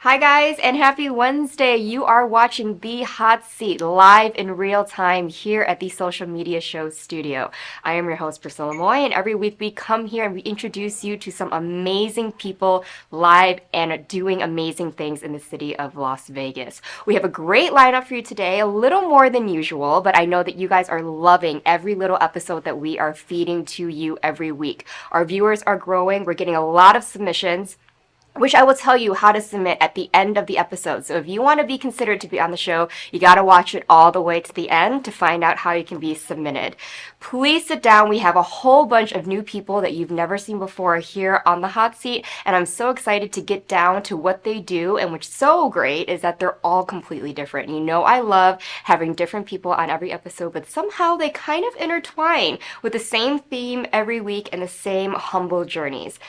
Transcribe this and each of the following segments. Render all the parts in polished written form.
Hi guys, and happy Wednesday. You are watching The Hot Seat live in real time here at the Social Media Show studio. I am your host, Priscilla, and every week we come here and we introduce you to some amazing people live and doing amazing things in the city of Las Vegas. We have a great lineup for you today, a little more than usual, but I know that you guys are loving every little episode that we are feeding to you every week. Our viewers are growing. We're getting a lot of submissions, which I will tell you how to submit at the end of the episode. So if you want to be considered to be on the show, you got to watch it all the way to the end to find out how you can be submitted. Please sit down. We have a whole bunch of new people that you've never seen before here on the hot seat, and I'm so excited to get down to what they do, and what's so great is that they're all completely different. You know, I love having different people on every episode, but somehow they kind of intertwine with the same theme every week and the same humble journeys.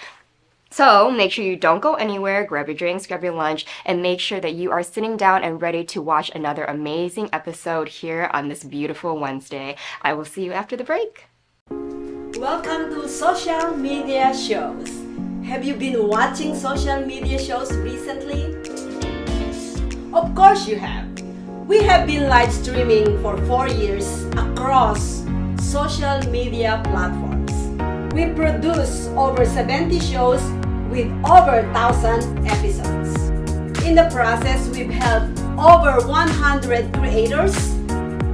So make sure you don't go anywhere, grab your drinks, grab your lunch, and make sure that you are sitting down and ready to watch another amazing episode here on this beautiful Wednesday. I will see you after the break. Welcome to Social Media Shows. Have you been watching social media shows recently? Of course you have. We have been live streaming for 4 years across social media platforms. We produce over 70 shows with over 1,000 episodes. In the process, we've helped over 100 creators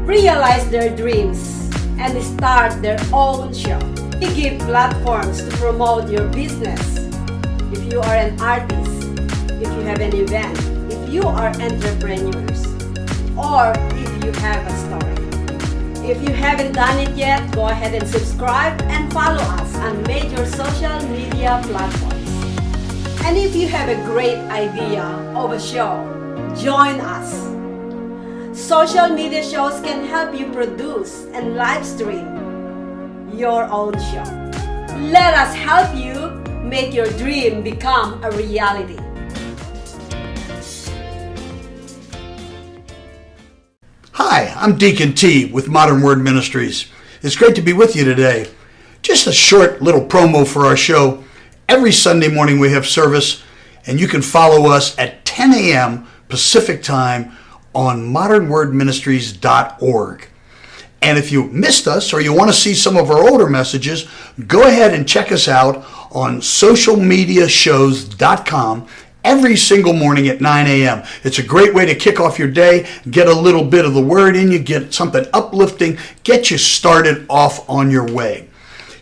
realize their dreams and start their own show. We give platforms to promote your business. If you are an artist, if you have an event, if you are entrepreneurs, or if you have a story. If you haven't done it yet, go ahead and subscribe and follow us on major social media platforms. And if you have a great idea of a show, join us. Social media shows can help you produce and live stream your own show. Let us help you make your dream become a reality. Hi, I'm Deacon T with Modern Word Ministries. It's great to be with you today. Just a short little promo for our show. Every Sunday morning we have service, and you can follow us at 10 a.m. Pacific Time on modernwordministries.org. And if you missed us or you want to see some of our older messages, go ahead and check us out on socialmediashows.com every single morning at 9 a.m. It's a great way to kick off your day, get a little bit of the word in you, get something uplifting, get you started off on your way.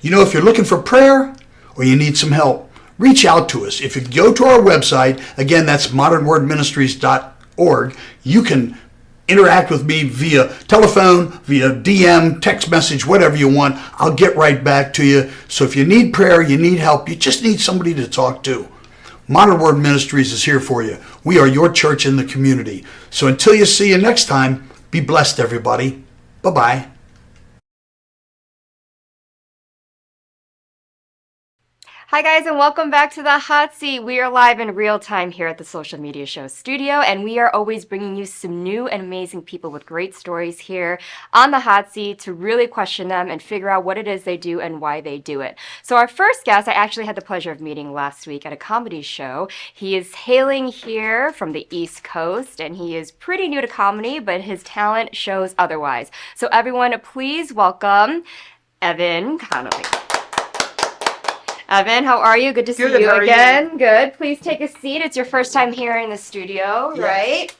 You know, if you're looking for prayer or you need some help, reach out to us. If you go to our website, again, that's modernwordministries.org, you can interact with me via telephone, via DM, text message, whatever you want. I'll get right back to you. So if you need prayer, you need help, you just need somebody to talk to, Modern Word Ministries is here for you. We are your church in the community. So until you see you next time, be blessed, everybody. Bye-bye. Hi guys, and welcome back to the hot seat. We are live in real time here at the Social Media Show studio, and we are always bringing you some new and amazing people with great stories here on the hot seat to really question them and figure out what it is they do and why they do it. So our first guest, I actually had the pleasure of meeting last week at a comedy show. He is hailing here from the East Coast, and he is pretty new to comedy, but his talent shows otherwise. So everyone, please welcome Evan Connolly. Evan, how are you? Good to see you again. Good. Please take a seat. It's your first time here in the studio, right?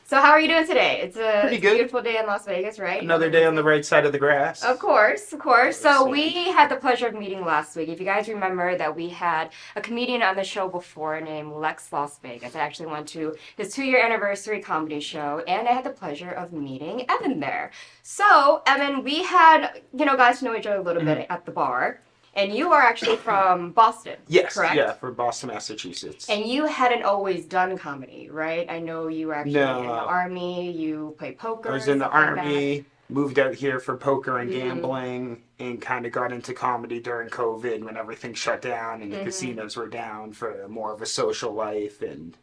So how are you doing today? It's a beautiful day in Las Vegas, right? Another day on the right side of the grass. Of course, of course. So we had the pleasure of meeting last week. If you guys remember that we had a comedian on the show before named Lex Las Vegas. I actually went to his 2-year anniversary comedy show, and I had the pleasure of meeting Evan there. So, Evan, we had, guys to know each other a little bit at the bar. And you are actually from Boston, yes, correct? Yeah, from Boston, Massachusetts. And you hadn't always done comedy, right? I know you were actually in the Army, you played poker. I was in the Army, moved out here for poker and gambling, and kind of got into comedy during COVID when everything shut down and the casinos were down for more of a social life and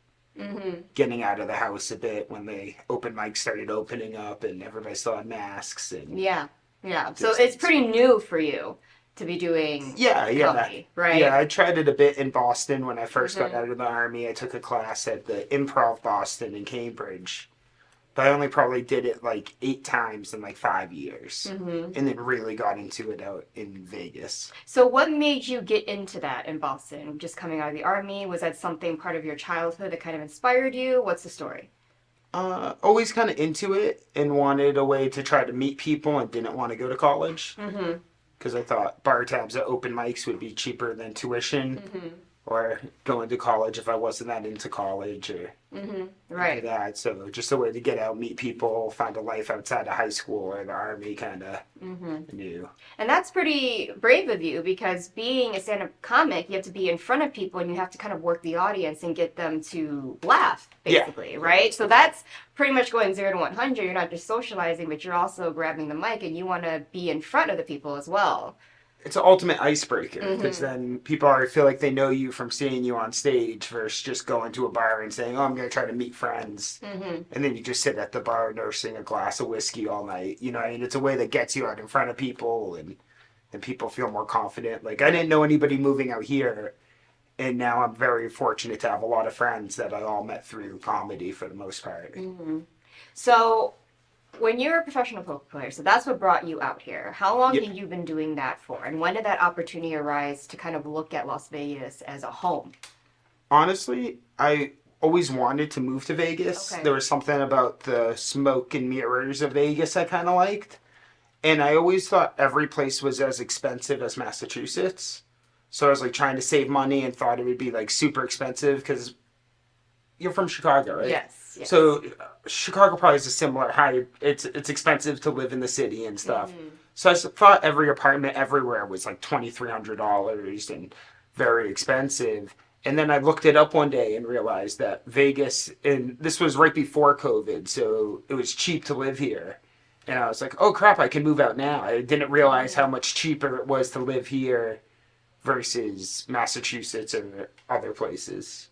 getting out of the house a bit when the open mics started opening up and everybody still had masks. And yeah. So it's pretty new for you to be doing Yeah, yeah. comedy, right? Yeah, I tried it a bit in Boston when I first got out of the Army. I took a class at the Improv Boston in Cambridge. But I only probably did it like 8 times in like 5 years. And then really got into it out in Vegas. So what made you get into that in Boston? Just coming out of the Army? Was that something part of your childhood that kind of inspired you? What's the story? Always kind of into it and wanted a way to try to meet people and didn't want to go to college. Because I thought bar tabs at open mics would be cheaper than tuition. Or going to college if I wasn't that into college or Right. that. So just a way to get out, meet people, find a life outside of high school or the Army kind of knew. And that's pretty brave of you because being a stand-up comic, you have to be in front of people and you have to kind of work the audience and get them to laugh, basically, right? So that's pretty much going 0 to 100. You're not just socializing, but you're also grabbing the mic and you want to be in front of the people as well. It's an ultimate icebreaker because then people already feel like they know you from seeing you on stage versus just going to a bar and saying, oh, I'm going to try to meet friends. And then you just sit at the bar nursing a glass of whiskey all night. You know, I mean, it's a way that gets you out in front of people and people feel more confident. Like, I didn't know anybody moving out here. And now I'm very fortunate to have a lot of friends that I all met through comedy for the most part. So when you're a professional poker player, so that's what brought you out here. How long have you been doing that for? And when did that opportunity arise to kind of look at Las Vegas as a home? Honestly, I always wanted to move to Vegas. Okay. There was something about the smoke and mirrors of Vegas I kind of liked. And I always thought every place was as expensive as Massachusetts. So I was like trying to save money and thought it would be like super expensive because you're from Chicago, right? Yes. So Chicago probably is a similar high. It's expensive to live in the city and stuff. So I thought every apartment everywhere was like $2,300 and very expensive. And then I looked it up one day and realized that Vegas, and this was right before COVID, so it was cheap to live here. And I was like, oh crap, I can move out now. I didn't realize how much cheaper it was to live here versus Massachusetts or other places.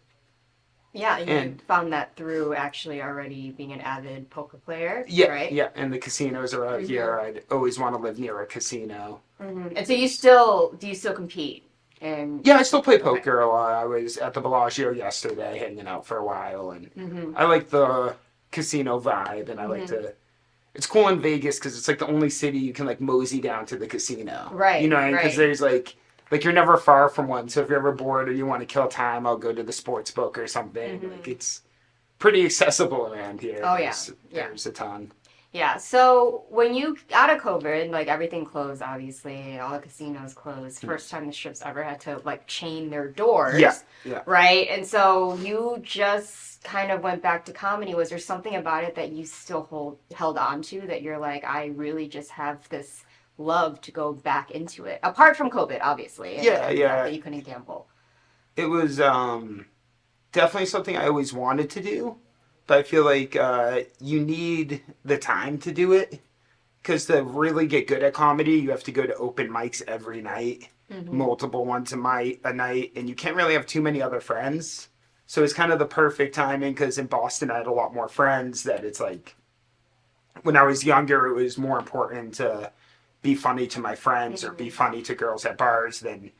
Yeah, and you found that through actually already being an avid poker player, Yeah, right? yeah, and the casinos are out here. I'd always want to live near a casino. And so do you still compete? And Yeah, I still play poker a lot. I was at the Bellagio yesterday hanging out for a while, and I like the casino vibe, and I like to... It's cool in Vegas because it's like the only city you can like mosey down to the casino. Right, You know, because right. there's like you're never far from one. So if you're ever bored or you want to kill time, I'll go to the sports book or something. Like it's pretty accessible around here. Oh, yeah. There's a ton. Yeah, so when you, out of COVID, like everything closed, obviously, all the casinos closed. First time the strips ever had to like chain their doors. Yeah. Right? And so you just kind of went back to comedy. Was there something about it that you still held on to that you're like, I really just have this love to go back into it? Apart from COVID, obviously. And Yeah. the fact that you couldn't gamble. It was definitely something I always wanted to do. But I feel like you need the time to do it. Because to really get good at comedy, you have to go to open mics every night. Multiple ones a night. And you can't really have too many other friends. So it's kind of the perfect timing. Because in Boston, I had a lot more friends that it's like... When I was younger, it was more important to be funny to my friends or be funny to girls at bars than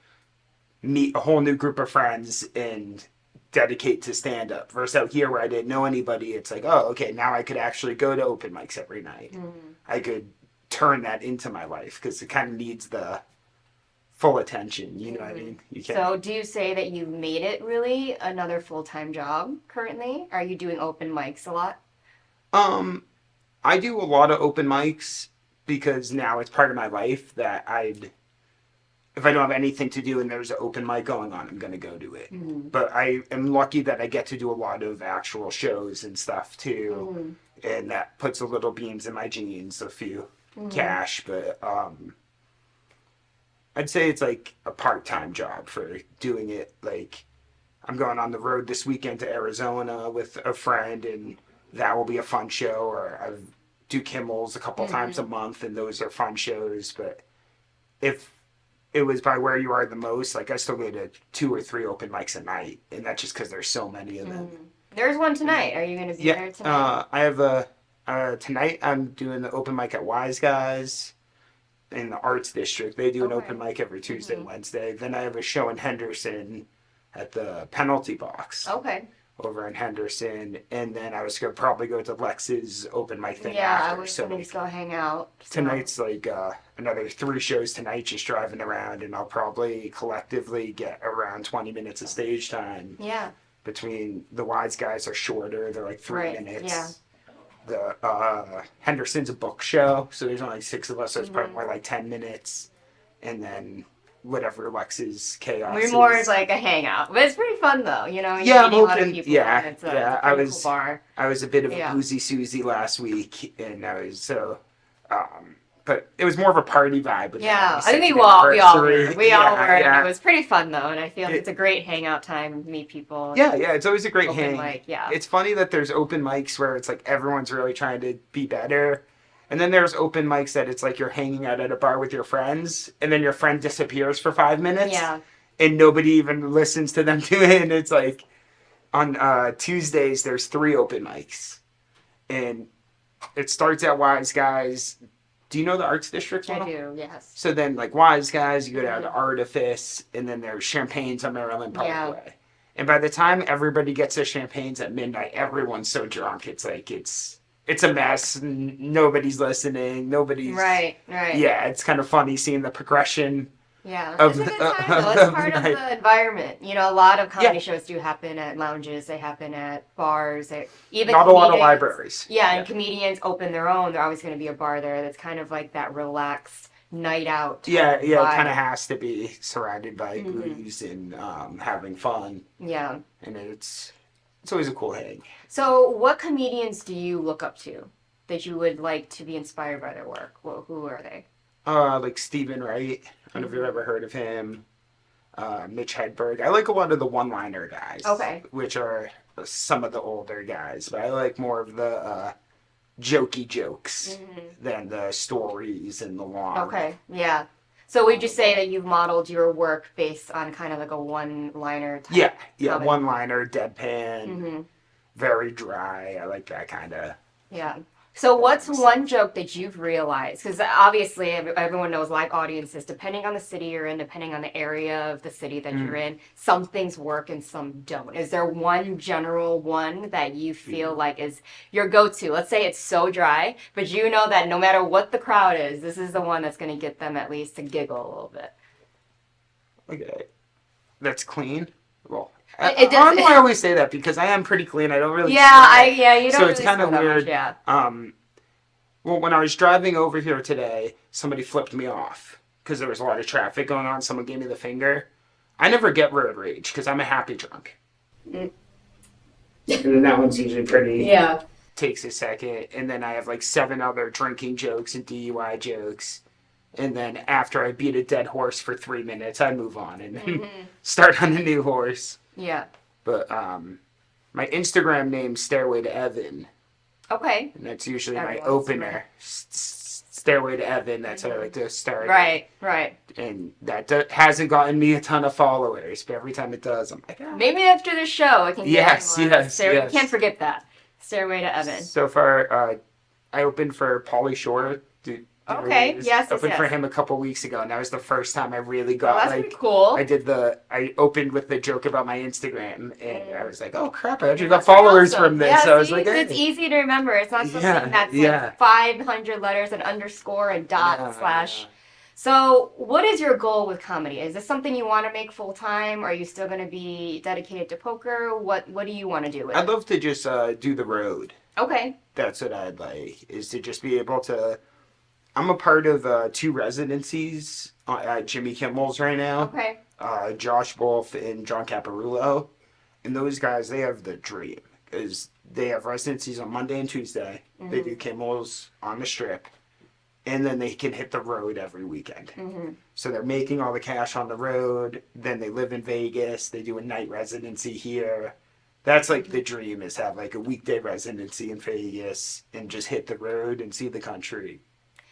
meet a whole new group of friends and... dedicate to stand-up versus out here where I didn't know anybody. It's like, oh, okay, now I could actually go to open mics every night. I could turn that into my life because it kind of needs the full attention, you know what I mean? You can't... So do you say that you've made it really another full-time job currently? Are you doing open mics a lot? I do a lot of open mics because now it's part of my life that if I don't have anything to do and there's an open mic going on, I'm going to go do it. But I am lucky that I get to do a lot of actual shows and stuff too. And that puts a little beans in my jeans, a few cash. But I'd say it's like a part-time job for doing it. Like I'm going on the road this weekend to Arizona with a friend and that will be a fun show. Or I do Kimmel's a couple times a month and those are fun shows. But if it was by where you are the most, like I still go to 2 or 3 open mics a night, and that's just because there's so many of them. There's one tonight. Are you going to be there tonight? I have tonight I'm doing the open mic at Wise Guys, in the Arts District. They do an Okay. open mic every Tuesday, Wednesday. Then I have a show in Henderson at the Penalty Box Okay. over in Henderson. And then I was going to probably go to Lex's open mic thing Yeah, after. I was So gonna like, just go hang out. So. tonight's like another 3 shows tonight, just driving around, and I'll probably collectively get around 20 minutes of stage time. Yeah. Between the Wise Guys are shorter, they're like 3 Right, minutes. yeah. The Henderson's a book show, so there's only 6 of us, so it's Mm-hmm. probably more like 10 minutes. And then whatever Lex's chaos We're more is. like a hangout, but it's pretty fun though. You know, you're Yeah, I'm meeting a lot of hoping- people. yeah, and it's a, yeah, it's a I pretty was- cool bar. I was a bit of a Yeah. boozy Susie last week, and I was so. But it was more of a party vibe. With Yeah, the I think we 2nd all were. anniversary. We all Yeah, were. yeah. And it was pretty fun though, and I feel like It- it's a great hangout time, meet people. Yeah, yeah, it's always a great Open hang. mic, yeah. It's funny that there's open mics where it's like everyone's really trying to be better. And then there's open mics that it's like you're hanging out at a bar with your friends, and then your friend disappears for 5 minutes. Yeah. And nobody even listens to them do it. And it's like on Tuesdays, there's 3 open mics. And it starts at Wise Guys. Do you know the Arts District? I well? do. Yes. So then, like Wise Guys, you go down to Mm-hmm. Artifice, and then there's Champagne's on Maryland Yeah. Parkway. And by the time everybody gets to Champagne's at midnight, everyone's so drunk. It's like it's a mess. Nobody's listening. Nobody's Right. Right. Yeah, it's kind of funny seeing the progression. Yeah, Of it's a good the- time though. of It's the part of night. the environment. You know, a lot of comedy Yeah. shows do happen at lounges. They happen at bars. Even Not a lot of comedians- libraries. Yeah, and comedians open their own. There's always going to be a bar there that's kind of like that relaxed night out. type Yeah, of yeah, it vibe. kind of has to be surrounded by Mm-hmm. booze and having fun, Yeah. and it's always a cool hang. So, what comedians do you look up to that you would like to be inspired by their work? Well, who are they? Like Stephen Wright. I don't know if you've ever heard of him. Mitch Hedberg. I like a lot of the one-liner guys. Okay. Which are some of the older guys, but I like more of the jokey jokes than the stories and the long. Okay, yeah. So, would you say that you've modeled your work based on kind of like a one-liner type? Yeah, yeah, comedy? one-liner, deadpan, Mm-hmm. very dry. I like that kind of. Yeah. So what's one joke that you've realized? Because obviously everyone knows live audiences, depending on the city you're in, depending on the area of the city that you're in, some things work and some don't. Is there one general one that you feel like is your go-to? Let's say it's so dry, but you know that no matter what the crowd is, this is the one that's going to get them at least to giggle a little bit. Okay, that's clean. Well, It I don't does- know why I always say that because I am pretty clean. I don't really. Yeah, sweat. you don't So really it's kind of smell that much, weird. yeah. Well, when I was driving over here today, somebody flipped me off because there was a lot of traffic going on. Someone gave me the finger. I never get road rage because I'm a happy drunk. And then that one's usually pretty. Yeah. Takes a second, and then I have like 7 other drinking jokes and DUI jokes. And then after I beat a dead horse for 3 minutes, I move on and then start on a new horse. Yeah. But my Instagram name's Stairway to Evan, Okay. and that's usually my Everyone's opener. Stairway to Evan, that's how I like to start. Right, right. And that hasn't gotten me a ton of followers, but every time it does, I'm like, ah. Maybe after the show, it can get Yes, more. yes, yes. You can't forget that. Stairway to Evan. So far, I opened for Pauly Shore. Okay, yes, Opened for yes. him a couple weeks ago, and that was the first time I really Oh, got that's like. pretty cool. I opened with the joke about my Instagram, and I was like, "Oh crap! I actually got That's pretty followers awesome. from this." Yeah, So I was see, like, it's "Hey." easy to remember. It's not something Yeah, that's yeah. like 500 letters, an underscore, a dot, Yeah, slash. yeah. So, what is your goal with comedy? Is this something you want to make full time? Are you still going to be dedicated to poker? What do you want to do with I'd it? love to just do the road. Okay. That's what I'd like, is to just be able to. I'm a part of 2 residencies at Jimmy Kimmel's right now. Okay. Josh Wolf and John Caparulo. And those guys, they have the dream. Because they have residencies on Monday and Tuesday. They do Kimmel's on the Strip. And then they can hit the road every weekend. So they're making all the cash on the road. Then they live in Vegas. They do a night residency here. That's like the dream, is have like a weekday residency in Vegas and just hit the road and see the country.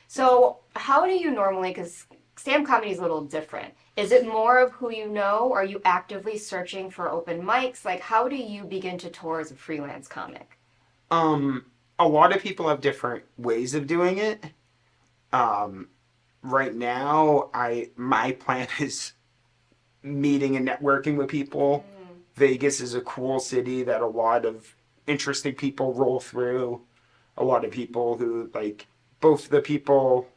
So, how do you normally, because stand-up comedy is a little different. Is it more of who you know? Or are you actively searching for open mics? Like, how do you begin to tour as a freelance comic? A lot of people have different ways of doing it. right now, my plan is meeting and networking with people. Vegas is a cool city that a lot of interesting people roll through. A lot of people who, like, both the people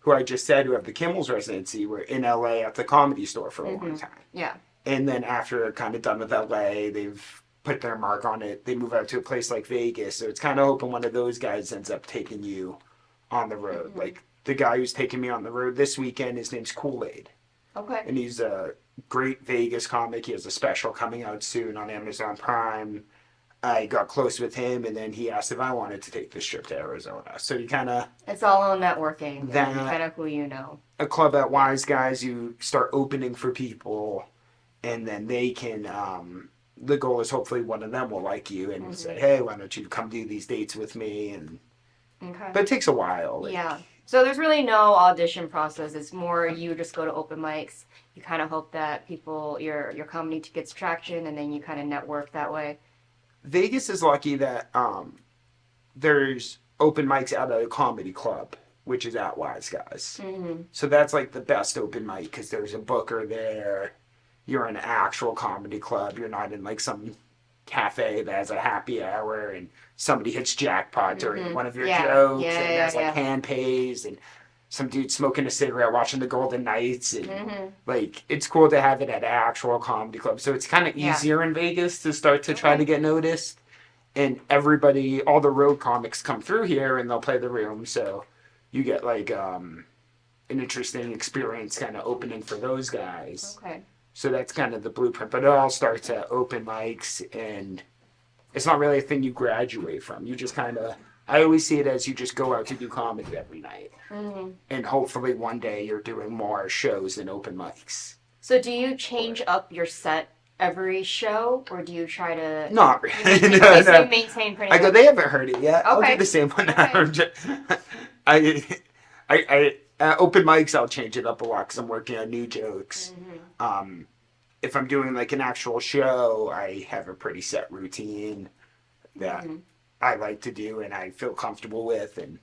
who I just said who have the Kimmel's residency were in LA at the Comedy Store for a long time. Yeah. And then after they're kind of done with LA, they've put their mark on it. They move out to a place like Vegas. So it's kind of hoping one of those guys ends up taking you on the road. Like the guy who's taking me on the road this weekend, his name's Kool-Aid. Okay. And he's a great Vegas comic. He has a special coming out soon on Amazon Prime. I got close with him, and then he asked if I wanted to take this trip to Arizona. So you kind of... It's all on networking. That- And kind of who you know. A club at Wise Guys, you start opening for people, and then they can... the goal is hopefully one of them will like you and say, hey, why don't you come do these dates with me? And Okay. But it takes a while. Like, Yeah. So there's really no audition process. It's more you just go to open mics. You kind of hope that people, your comedy gets traction, and then you kind of network that way. Vegas is lucky that there's open mics out at a comedy club, which is at Wise Guys. So that's like the best open mic because there's a booker there. You're in an actual comedy club. You're not in like some cafe that has a happy hour and somebody hits jackpot during one of your jokes and there's like hand pays and some dude smoking a cigarette watching the Golden Knights and like it's cool to have it at an actual comedy club. So it's kind of easier in Vegas to start to try to get noticed. And everybody, all the road comics come through here and they'll play the room. So you get like an interesting experience kind of opening for those guys. Okay. So that's kind of the blueprint. But it all starts at open mics, and it's not really a thing you graduate from. You just kind of, I always see it as you just go out to do comedy every night. And hopefully one day you're doing more shows than open mics. So do you change up your set every show, or do you try to... Not really. You No. maintain pretty I go, much... they haven't heard it yet. I'll Okay. do the same one. Okay. I at open mics, I'll change it up a lot because I'm working on new jokes. If I'm doing like an actual show, I have a pretty set routine that I like to do and I feel comfortable with, and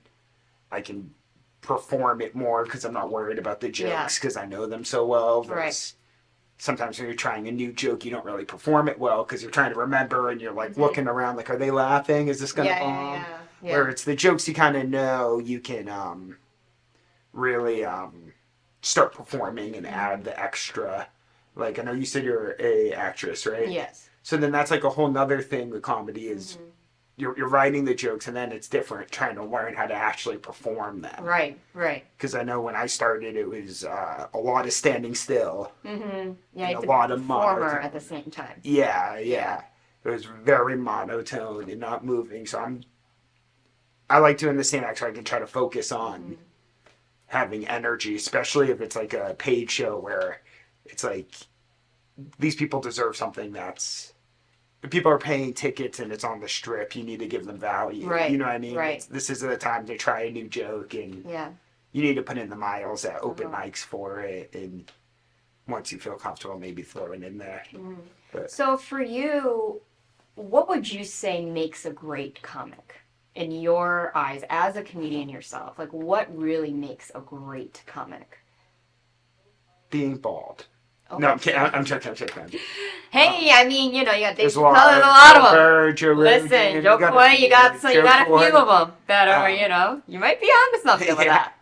I can perform it more because I'm not worried about the jokes because I know them so well. Right. Sometimes when you're trying a new joke, you don't really perform it well because you're trying to remember and you're like looking around like, are they laughing? Is this going to bomb? Where it's the jokes you kind of know, you can really start performing and add the extra. Like, I know you said you're a actress, right? Yes. So then that's like a whole nother thing with comedy is you're writing the jokes and then it's different trying to learn how to actually perform them. Right. Because I know when I started, it was a lot of standing still. Yeah, you a have to lot be a of performer monotone. at the same time. Yeah. It was very monotone and not moving. So I like doing the same act so I can try to focus on having energy, especially if it's like a paid show where it's like these people deserve something that's... If people are paying tickets and it's on the strip, you need to give them value. Right, You know what I mean? right. This is the time to try a new joke and you need to put in the miles at open mics for it. And once you feel comfortable, maybe throw it in there. But So for you, what would you say makes a great comic in your eyes as a comedian yourself? Like, what really makes a great comic? being bald. Okay. No, I'm kidding. I'm joking. Hey, I mean, you got Dave There's Chappelle, there's a lot of them. Burr, Joe Rogan, Listen, Joe Coy, you got a few of them that are, you might be onto something with that.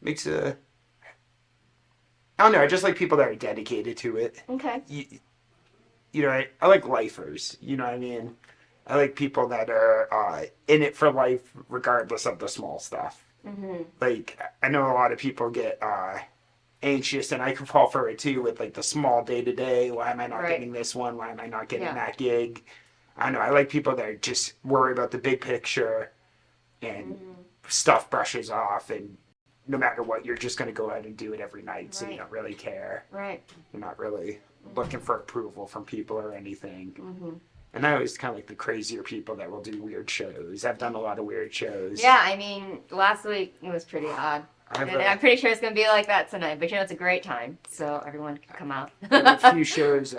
Makes a... I don't know, I just like people that are dedicated to it. Okay. I like lifers, you know what I mean? I like people that are in it for life regardless of the small stuff. Like, I know a lot of people get anxious, and I can fall for it too with like the small day-to-day. Why am I not getting this one? Why am I not getting that gig? I don't know, I like people that just worry about the big picture and stuff brushes off, and no matter what, you're just going to go ahead and do it every night, so you don't really care. Right. You're not really looking for approval from people or anything. And I always kind of like the crazier people that will do weird shows. I've done a lot of weird shows. Yeah, I mean, last week it was pretty odd. And I'm pretty sure it's going to be like that tonight. But it's a great time, so everyone can come out. There were a few shows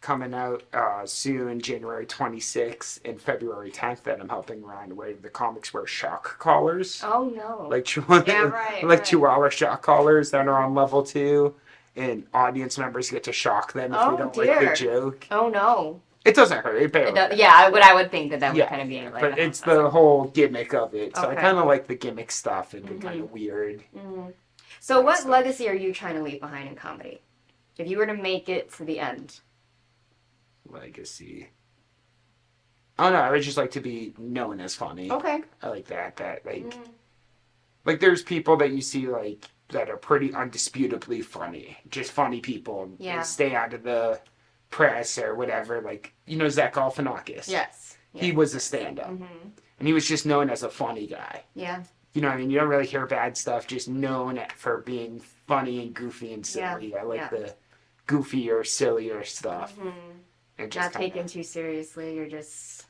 coming out soon, January 26th and February 10th, that I'm helping run, where the comics wear shock collars. Oh no. Like Yeah, right, like right. Chihuahua shock collars that are on level 2, and audience members get to shock them if Oh, they don't like dear. the joke. Oh no. It doesn't hurt. It It barely does, hurts. yeah, I would think that would Yeah, kind of be like but a it's the whole gimmick of it. So I Okay. kind of like the gimmick stuff and the kind of weird. So what stuff. legacy are you trying to leave behind in comedy? If you were to make it to the end. Legacy. I don't know. I would just like to be known as funny. Okay. I like that. Like there's people that you see like that are pretty undisputably funny, just funny people. Yeah. They stay out of the press or whatever. Like Zach Galifianakis. Yes. He was a stand-up, and he was just known as a funny guy. Yeah. You know what I mean? You don't really hear bad stuff. Just known for being funny and goofy and silly. Yeah. I like Yeah. the goofier, sillier stuff. And Not just taken too seriously. You're just.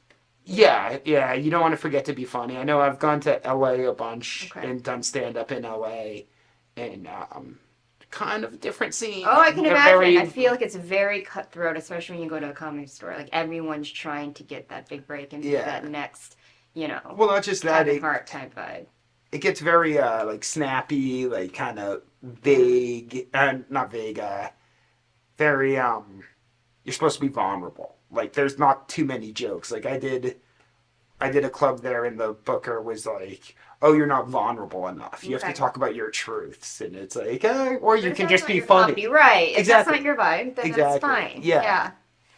Yeah. You don't want to forget to be funny. I know I've gone to LA a bunch Okay. and done stand up in LA, and kind of a different scene. Oh, I can They're imagine. very- I feel like it's very cutthroat, especially when you go to a comedy store. Like everyone's trying to get that big break and be Yeah. that next, well, well, not just that. Kevin Hart type vibe. It gets very like snappy, like kind of vague, not vague. Very you're supposed to be vulnerable. Like there's not too many jokes. Like I did a club there, and the booker was like, "Oh, you're not vulnerable enough. You have Okay. to talk about your truths." And it's like, or you But if can that's just not be your funny. comedy, right? If that's Exactly. not your vibe, then Exactly. that's fine. Yeah.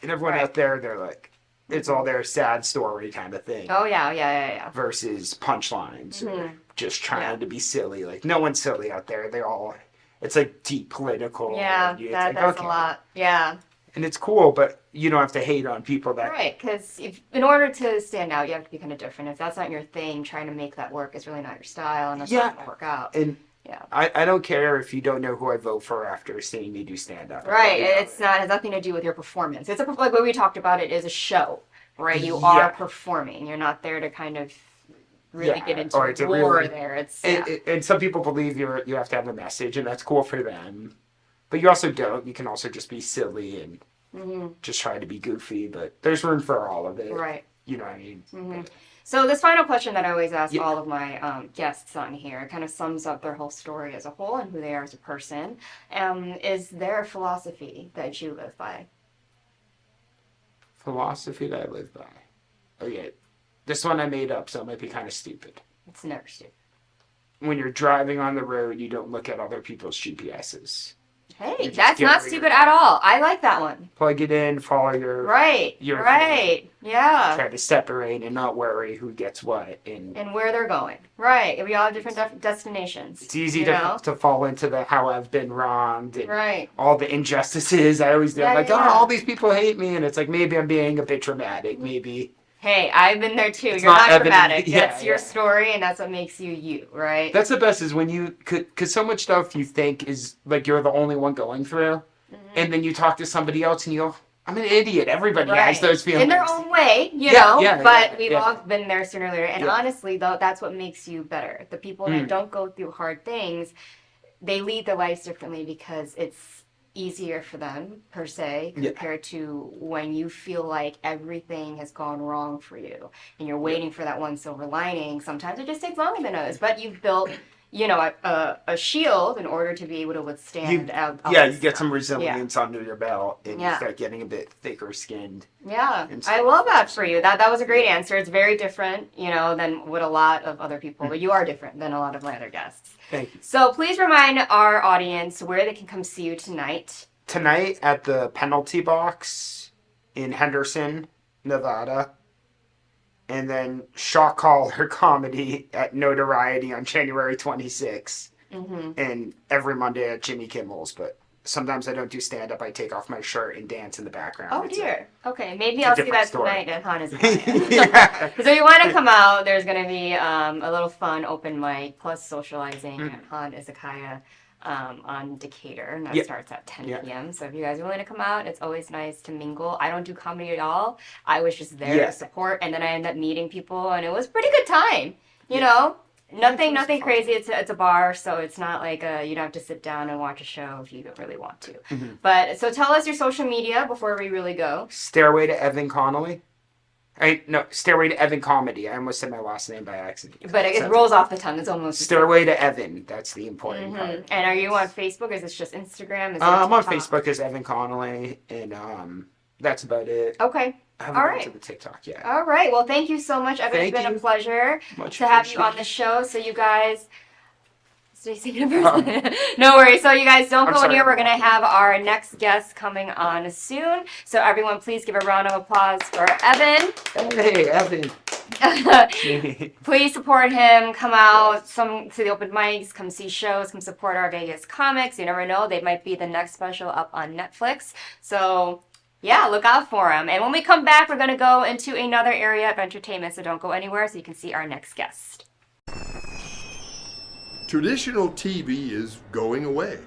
And everyone Right. out there, they're like, it's all their sad story kind of thing. Oh yeah. Versus punchlines or just trying Yeah. to be silly. Like no one's silly out there. It's like deep political. Yeah, It's that's like, okay. a lot. Yeah, And it's cool, but you don't have to hate on people that. right. Because in order to stand out, you have to be kind of different. If that's not your thing, trying to make that work is really not your style, and that's not going to work out. And Yeah. I don't care if you don't know who I vote for after seeing me do stand up. Right. It's not has nothing to do with your performance. It's like what we talked about. It is a show, right? You Yeah. are performing. You're not there to kind of really Yeah, get into or to war really- there. It's And some people believe you have to have a message, and that's cool for them. But you also don't. You can also just be silly and just try to be goofy. But there's room for all of it. right. You know what I mean? So this final question that I always ask Yeah. all of my guests on here kind of sums up their whole story as a whole and who they are as a person. Is there a philosophy that you live by? Philosophy that I live by. Okay. This one I made up, so it might be kind of stupid. It's never stupid. When you're driving on the road, you don't look at other people's GPSs. Hey, just that's get not rid of stupid it. at all. I like that one. Plug it in, follow your... Right. Your Right. Yeah. Try to separate and not worry who gets what. And And where they're going. Right. We all have different destinations. it's easy you know? to fall into the how I've been wronged and Right. all the injustices. I always do. I'm Yeah, like, yeah. oh, all these people hate me. And it's like, maybe I'm being a bit dramatic. Maybe... Hey, I've been there too. It's You're not not evident- dramatic. yeah, That's your yeah. story, and that's what makes you you, right? That's the best is when you... Because so much stuff you think is like you're the only one going through. And then you talk to somebody else and you go, I'm an idiot. Everybody has those feelings. In their own way, you Yeah, know. yeah, but yeah, we've yeah. all been there sooner or later. And Yeah. honestly, though, that's what makes you better. The people that don't go through hard things, they lead their lives differently because it's easier for them, per se, Yeah. compared to when you feel like everything has gone wrong for you and you're waiting for that one silver lining. Sometimes it just takes longer than others. But you've built, a shield in order to be able to withstand. You get some resilience under your belt and Yeah. you start getting a bit thicker skinned. Yeah, and I stuff. love that for you. That was a great answer. It's very different, than what a lot of other people. But you are different than a lot of my other guests. Thank you. So please remind our audience where they can come see you tonight. Tonight at the Penalty Box in Henderson, Nevada. And then Shock Collar Comedy at Notoriety on January 26th. And every Monday at Jimmy Kimmel's. But sometimes I don't do stand-up. I take off my shirt and dance in the background. Oh It's dear. Okay, maybe a I'll see different that story. tonight at Hana's. Yeah. So if you want to come out, there's going to be a little fun open mic plus socializing at Han Izakaya on Decatur. And that Yep. starts at 10 Yeah. p.m. So if you guys are willing to come out, it's always nice to mingle. I don't do comedy at all. I was just there Yeah. to support. And then I ended up meeting people, and it was a pretty good time, you know? Nothing crazy. It's a bar, so it's not like you don't have to sit down and watch a show if you don't really want to. But so tell us your social media before we really go. Stairway to Evan Connolly. No, Stairway to Evan Comedy. I almost said my last name by accident. But it rolls off the tongue. It's almost Stairway to Evan. That's the important part. And are you on Facebook? Is this just Instagram? Is it I'm on TikTok? Facebook as Evan Connolly, and that's about it. Okay. I haven't gone to the TikTok yet. All right. Well, thank you so much, Evan. Thank It's been you. a pleasure Much to have you on the show. So you guys. No worries. So you guys don't I'm go sorry. anywhere. We're going to have our next guest coming on soon. So everyone, please give a round of applause for Evan. Hey, Evan. Please support him. Come out to the open mics. Come see shows. Come support our Vegas comics. You never know. They might be the next special up on Netflix. So yeah, look out for them. And when we come back, we're going to go into another area of entertainment. So don't go anywhere so you can see our next guest. Traditional TV is going away.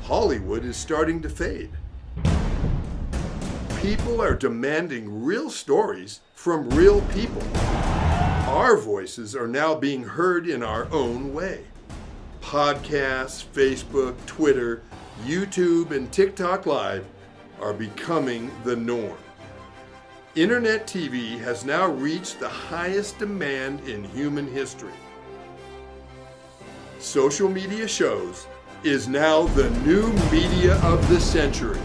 Hollywood is starting to fade. People are demanding real stories from real people. Our voices are now being heard in our own way. Podcasts, Facebook, Twitter, YouTube, and TikTok Live are becoming the norm. Internet TV has now reached the highest demand in human history. Social media shows is now the new media of the century.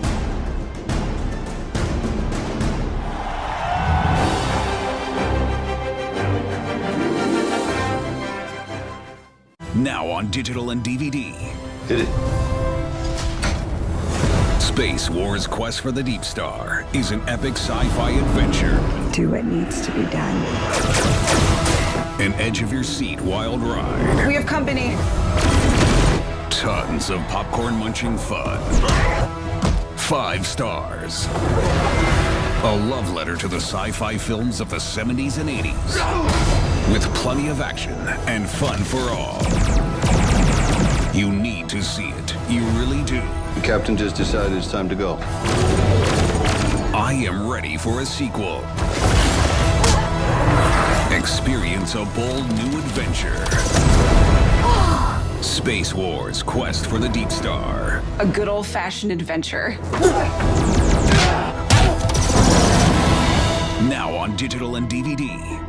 Now on digital and DVD. Hit it. Space Wars Quest for the Deep Star is an epic sci-fi adventure. Do what needs to be done. An edge-of-your-seat wild ride. We have company. Tons of popcorn-munching fun. 5 stars. A love letter to the sci-fi films of the 70s and 80s. With plenty of action and fun for all. You need to see it. You really do. The captain just decided it's time to go. I am ready for a sequel. Experience a bold new adventure. Space Wars Quest for the Deep Star. A good old-fashioned adventure. Now on digital and DVD.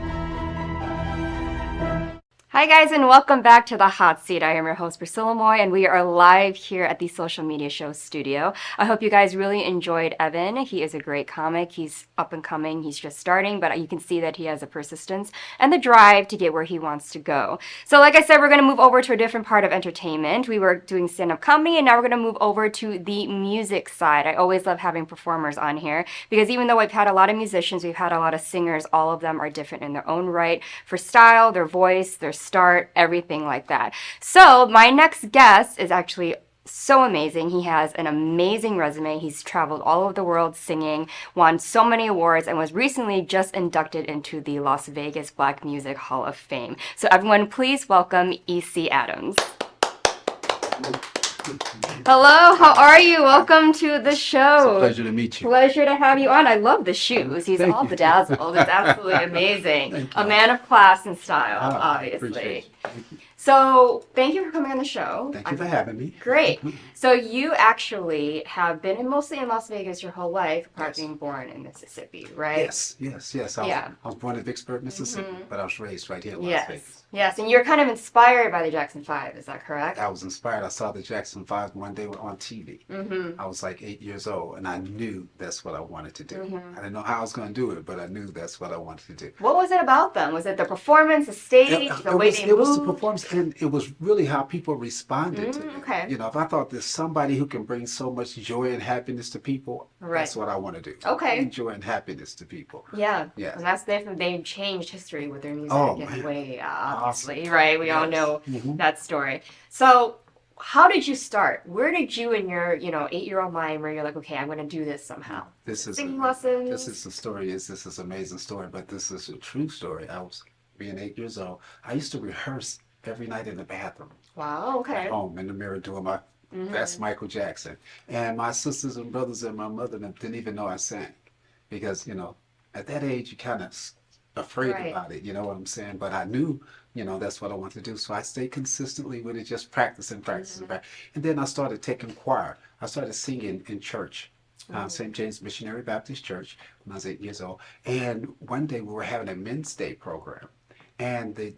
Hi guys, and welcome back to The Hot Seat. I am your host, Priscilla Moy, and we are live here at the Social Media Show studio. I hope you guys really enjoyed Evan. He is a great comic. He's up and coming. He's just starting, but you can see that he has the persistence and the drive to get where he wants to go. So like I said, we're going to move over to a different part of entertainment. We were doing stand-up comedy, and now we're going to move over to the music side. I always love having performers on here because even though we've had a lot of musicians, we've had a lot of singers, all of them are different in their own right for style, their voice, their start, everything like that. So my next guest is actually so amazing. He has an amazing resume. He's traveled all over the world singing, won so many awards, and was recently just inducted into the Las Vegas Black Music Hall of Fame. So everyone, please welcome E.C. Adams. Hello, how are you? Welcome to the show. It's a pleasure to meet you. Pleasure to have you on. I love the shoes. He's all bedazzled. It's absolutely amazing. A man of class and style, obviously. Appreciate it. Thank you. So, thank you for coming on the show. Thank you for having me. Great. So, you actually have been mostly in Las Vegas your whole life, apart Yes. being born in Mississippi, right? Yes. I was born in Vicksburg, Mississippi, but I was raised right here in Las Vegas. Yes, and you're kind of inspired by the Jackson 5, is that correct? I was inspired. I saw the Jackson 5 one day on TV. I was like 8 years old, and I knew that's what I wanted to do. I didn't know how I was going to do it, but I knew that's what I wanted to do. What was it about them? Was it the performance, the stage, the way they moved? It was the performance, and it was really how people responded to it. Okay. You know, if I thought there's somebody who can bring so much joy and happiness to people, Right. that's what I want to do. Okay. Bring joy and happiness to people. Yeah. Yes. And that's definitely, they've changed history with their music Oh, in man. a way, obviously, Awesome. right? We all Yes. know Mhm. that story. So, how did you start? Where did you in your, 8-year-old mind where you're like, okay, I'm going to do this somehow? This is Singing lessons? This is the story. This is an amazing story, but this is a true story. I was being 8 years old. I used to rehearse every night in the bathroom Wow, okay. at home in the mirror doing my best Michael Jackson. And my sisters and brothers and my mother didn't even know I sang because at that age you kind of afraid Right. about it. You know what I'm saying? But I knew, that's what I wanted to do. So I stayed consistently with it, just practicing, practicing, and then I started taking choir. I started singing in church. St. James Missionary Baptist Church when I was 8 years old. And one day we were having a Men's Day program, and the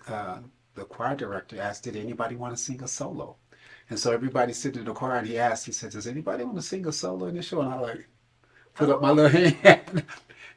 choir director asked, did anybody want to sing a solo? And so everybody sitting in the choir, and he said, does anybody want to sing a solo in the show? And I put up my little hand.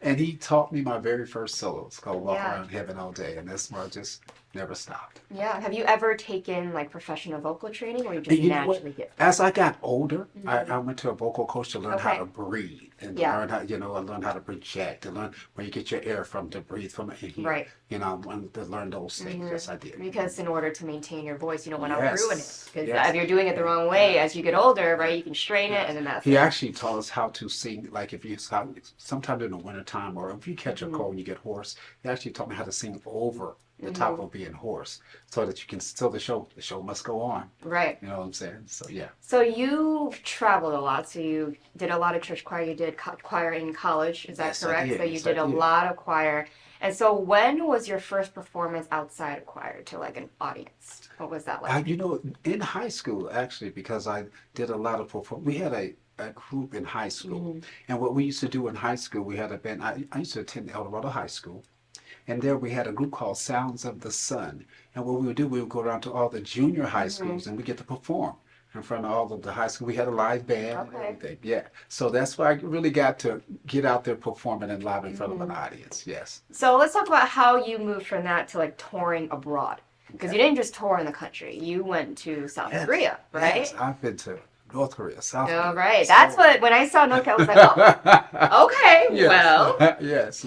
And he taught me my very first solo. It's called Walk Around Heaven All Day. And that's where I just never stopped. Yeah. Have you ever taken like professional vocal training, or you just And you know what? naturally get? As I got older, I went to a vocal coach to learn how to breathe and learn how, and learn how to project and learn where you get your air from, to breathe from it. And here, Right. I wanted to learn those things. Yes, I did. Because in order to maintain your voice, you don't want to Yes. ruin it. Because Yes. if you're doing it the wrong way, as you get older, right, you can strain it, and then that's He it. actually taught us how to sing, like if you, sometime in the wintertime, or if you catch a cold and you get hoarse, he actually taught me how to sing over the top of being hoarse, so that you can still, the show must go on. Right. You know what I'm saying? So yeah. So you've traveled a lot. So you did a lot of church choir. You did choir in college. Is that Yes, I correct? did. So you Yes, did I a did. lot of choir. And so when was your first performance outside of choir to like an audience? What was that like? In high school, actually, because I did a lot of perform. We had a group in high school, and what we used to do in high school, we had a band. I used to attend El Dorado High School, and there we had a group called Sounds of the Sun. And what we would do, we would go around to all the junior high schools, and we get to perform in front of all of the high school. We had a live band and everything. Yeah. So that's why I really got to get out there performing and live in front of an audience. Yes. So let's talk about how you moved from that to like touring abroad. Because you didn't just tour in the country. You went to South Korea, right? Yes, I've been to North Korea, South Korea. Oh, right. That's what, when I saw North Korea, I was like, oh, okay, Yes. well. Yes.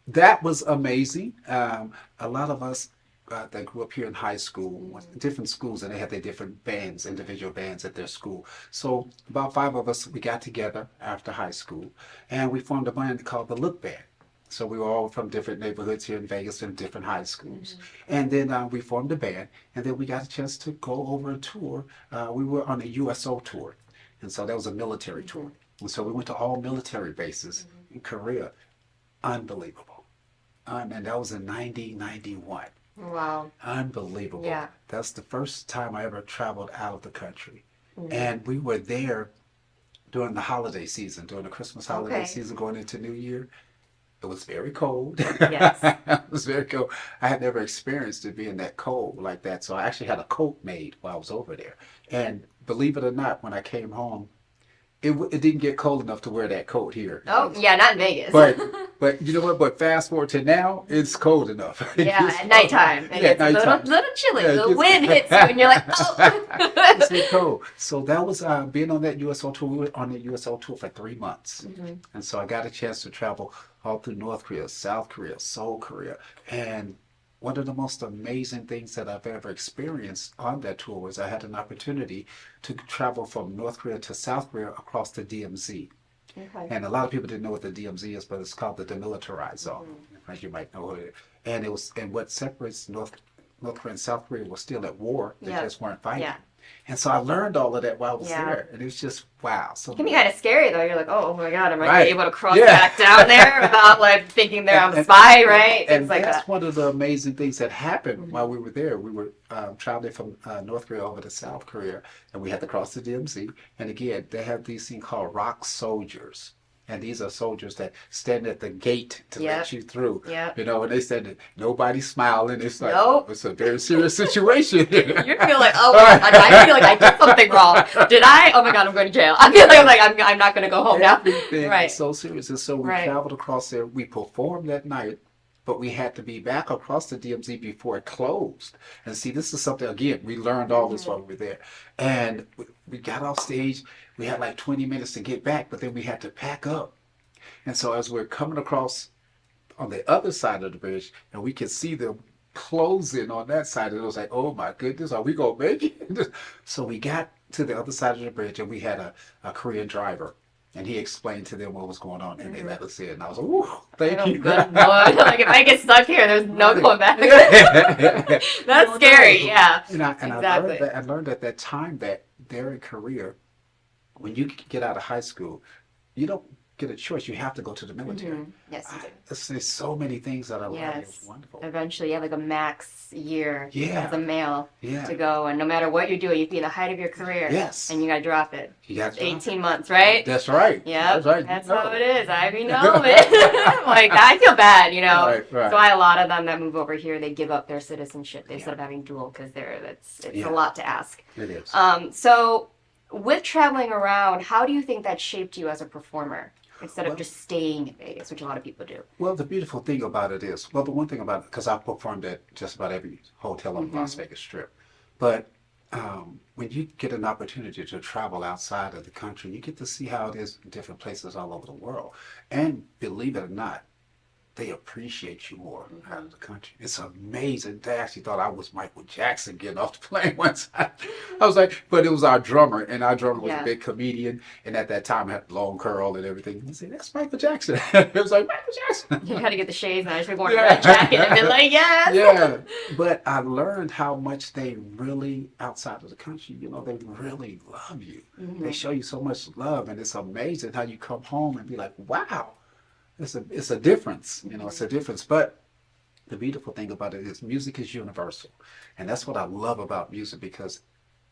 That was amazing. A lot of us that grew up here in high school, went to different schools, and they had their different bands, individual bands at their school. So about 5 of us, we got together after high school, and we formed a band called the Look Band. So we were all from different neighborhoods here in Vegas and different high schools. And then we formed a band, and then we got a chance to go over a tour. We were on a USO tour, and so that was a military tour. And so we went to all military bases in Korea. Unbelievable. And that was in 1991. Wow. Unbelievable. Yeah. That's the first time I ever traveled out of the country. And we were there during the holiday season, during the Christmas holiday season, going into New Year. It was very cold. Yes. It was very cold. I had never experienced it being that cold like that. So I actually had a coat made while I was over there. And believe it or not, when I came home, it didn't get cold enough to wear that coat here. Oh, yeah, not in Vegas. But you know what? But fast forward to now, it's cold enough. Yeah, at nighttime. And it's a little chilly. Yeah, the wind hits you, and you're like, oh. It's so cold. So that was being on that USO tour. We were on the USO tour for 3 months. And so I got a chance to travel all through North Korea, South Korea, Seoul, Korea. And one of the most amazing things that I've ever experienced on that tour was I had an opportunity to travel from North Korea to South Korea across the DMZ. Okay. And a lot of people didn't know what the DMZ is, but it's called the Demilitarized Zone, as you might know it. And what separates North Korea and South Korea was still at war. They just weren't fighting. Yeah. And so I learned all of that while I was Yeah. there, and it was just wow. So It can be kind of scary though. You're like, oh my god, am I Right. able to cross Yeah. back down there without like thinking that I'm a spy, right? And Things like that's that. one of the amazing things that happened while we were there. We were traveling from North Korea over to South Korea, and we had to cross the DMZ. And again, they have these things called rock soldiers. And these are soldiers that stand at the gate to let you through. Yep. You know, and they said nobody's smiling. It's like, Nope. it's a very serious situation. You feel like, oh, I feel like I did something wrong. Did I? Oh my god, I'm going to jail. I feel like I'm not going to go home now. Everything Right. is so serious. And so we traveled across there. We performed that night, but we had to be back across the DMZ before it closed. And see, this is something, again, we learned all this while we were there. And we got off stage. We had like 20 minutes to get back, but then we had to pack up. And so as we're coming across on the other side of the bridge, and we could see them closing on that side, and it was like, oh my goodness, are we going to make it? So we got to the other side of the bridge, and we had a Korean driver. And he explained to them what was going on, and they let us in. And I was like, "Ooh, thank you." Good Lord. Like if I get stuck here, there's no going back. That's scary. Yeah. And I Exactly. learned at that time that there in Korea, when you get out of high school, you don't get a choice, you have to go to the military. Yes, you do. There's so many things that I love. Yes. It's wonderful. Eventually, you have like a max year Yeah. as a male Yeah. to go, and no matter what you're doing, you can be in the height of your career. Yes. And you got to drop it. You got to 18 months, right? That's right. Yep. That's right. That's You know. how it is. I mean, know it. Like, I feel bad, you know. Right, right. So a lot of them that move over here, they give up their citizenship instead of having dual because it's Yeah. a lot to ask. It is. So with traveling around, how do you think that shaped you as a performer instead of just staying in Vegas, which a lot of people do? Well, the beautiful thing about it is, well, the one thing about it, because I've performed at just about every hotel on the Las Vegas Strip, but when you get an opportunity to travel outside of the country, you get to see how it is in different places all over the world. And believe it or not, they appreciate you more out of the country. It's amazing. They actually thought I was Michael Jackson getting off the plane one time. I was like, but it was our drummer, and our drummer was a big comedian, and at that time had long curl and everything. And he said, "That's Michael Jackson." It was like, Michael Jackson. You had to get the shades and I just wore a red jacket and been like, yes. Yeah, but I learned how much they really, outside of the country, you know, they really love you. They show you so much love, and it's amazing how you come home and be like, wow. It's a difference, you know, it's a difference. But the beautiful thing about it is music is universal. And that's what I love about music, because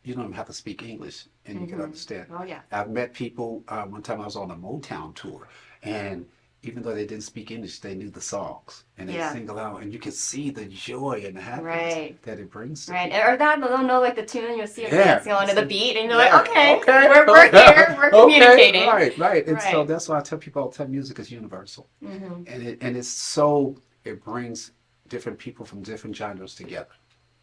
you don't even have to speak English and you can understand. Oh, yeah. I've met people, one time I was on a Motown tour, and even though they didn't speak English, they knew the songs. And they sing along, and you can see the joy and the happiness that it brings to Right, people. or that they'll know like the tune, you'll see them Yeah. dancing along to the beat, and you're like, okay, okay. we're here, we're communicating. Right. And so Right. that's why I tell people all the time, music is universal. And it's so, it brings different people from different genres together.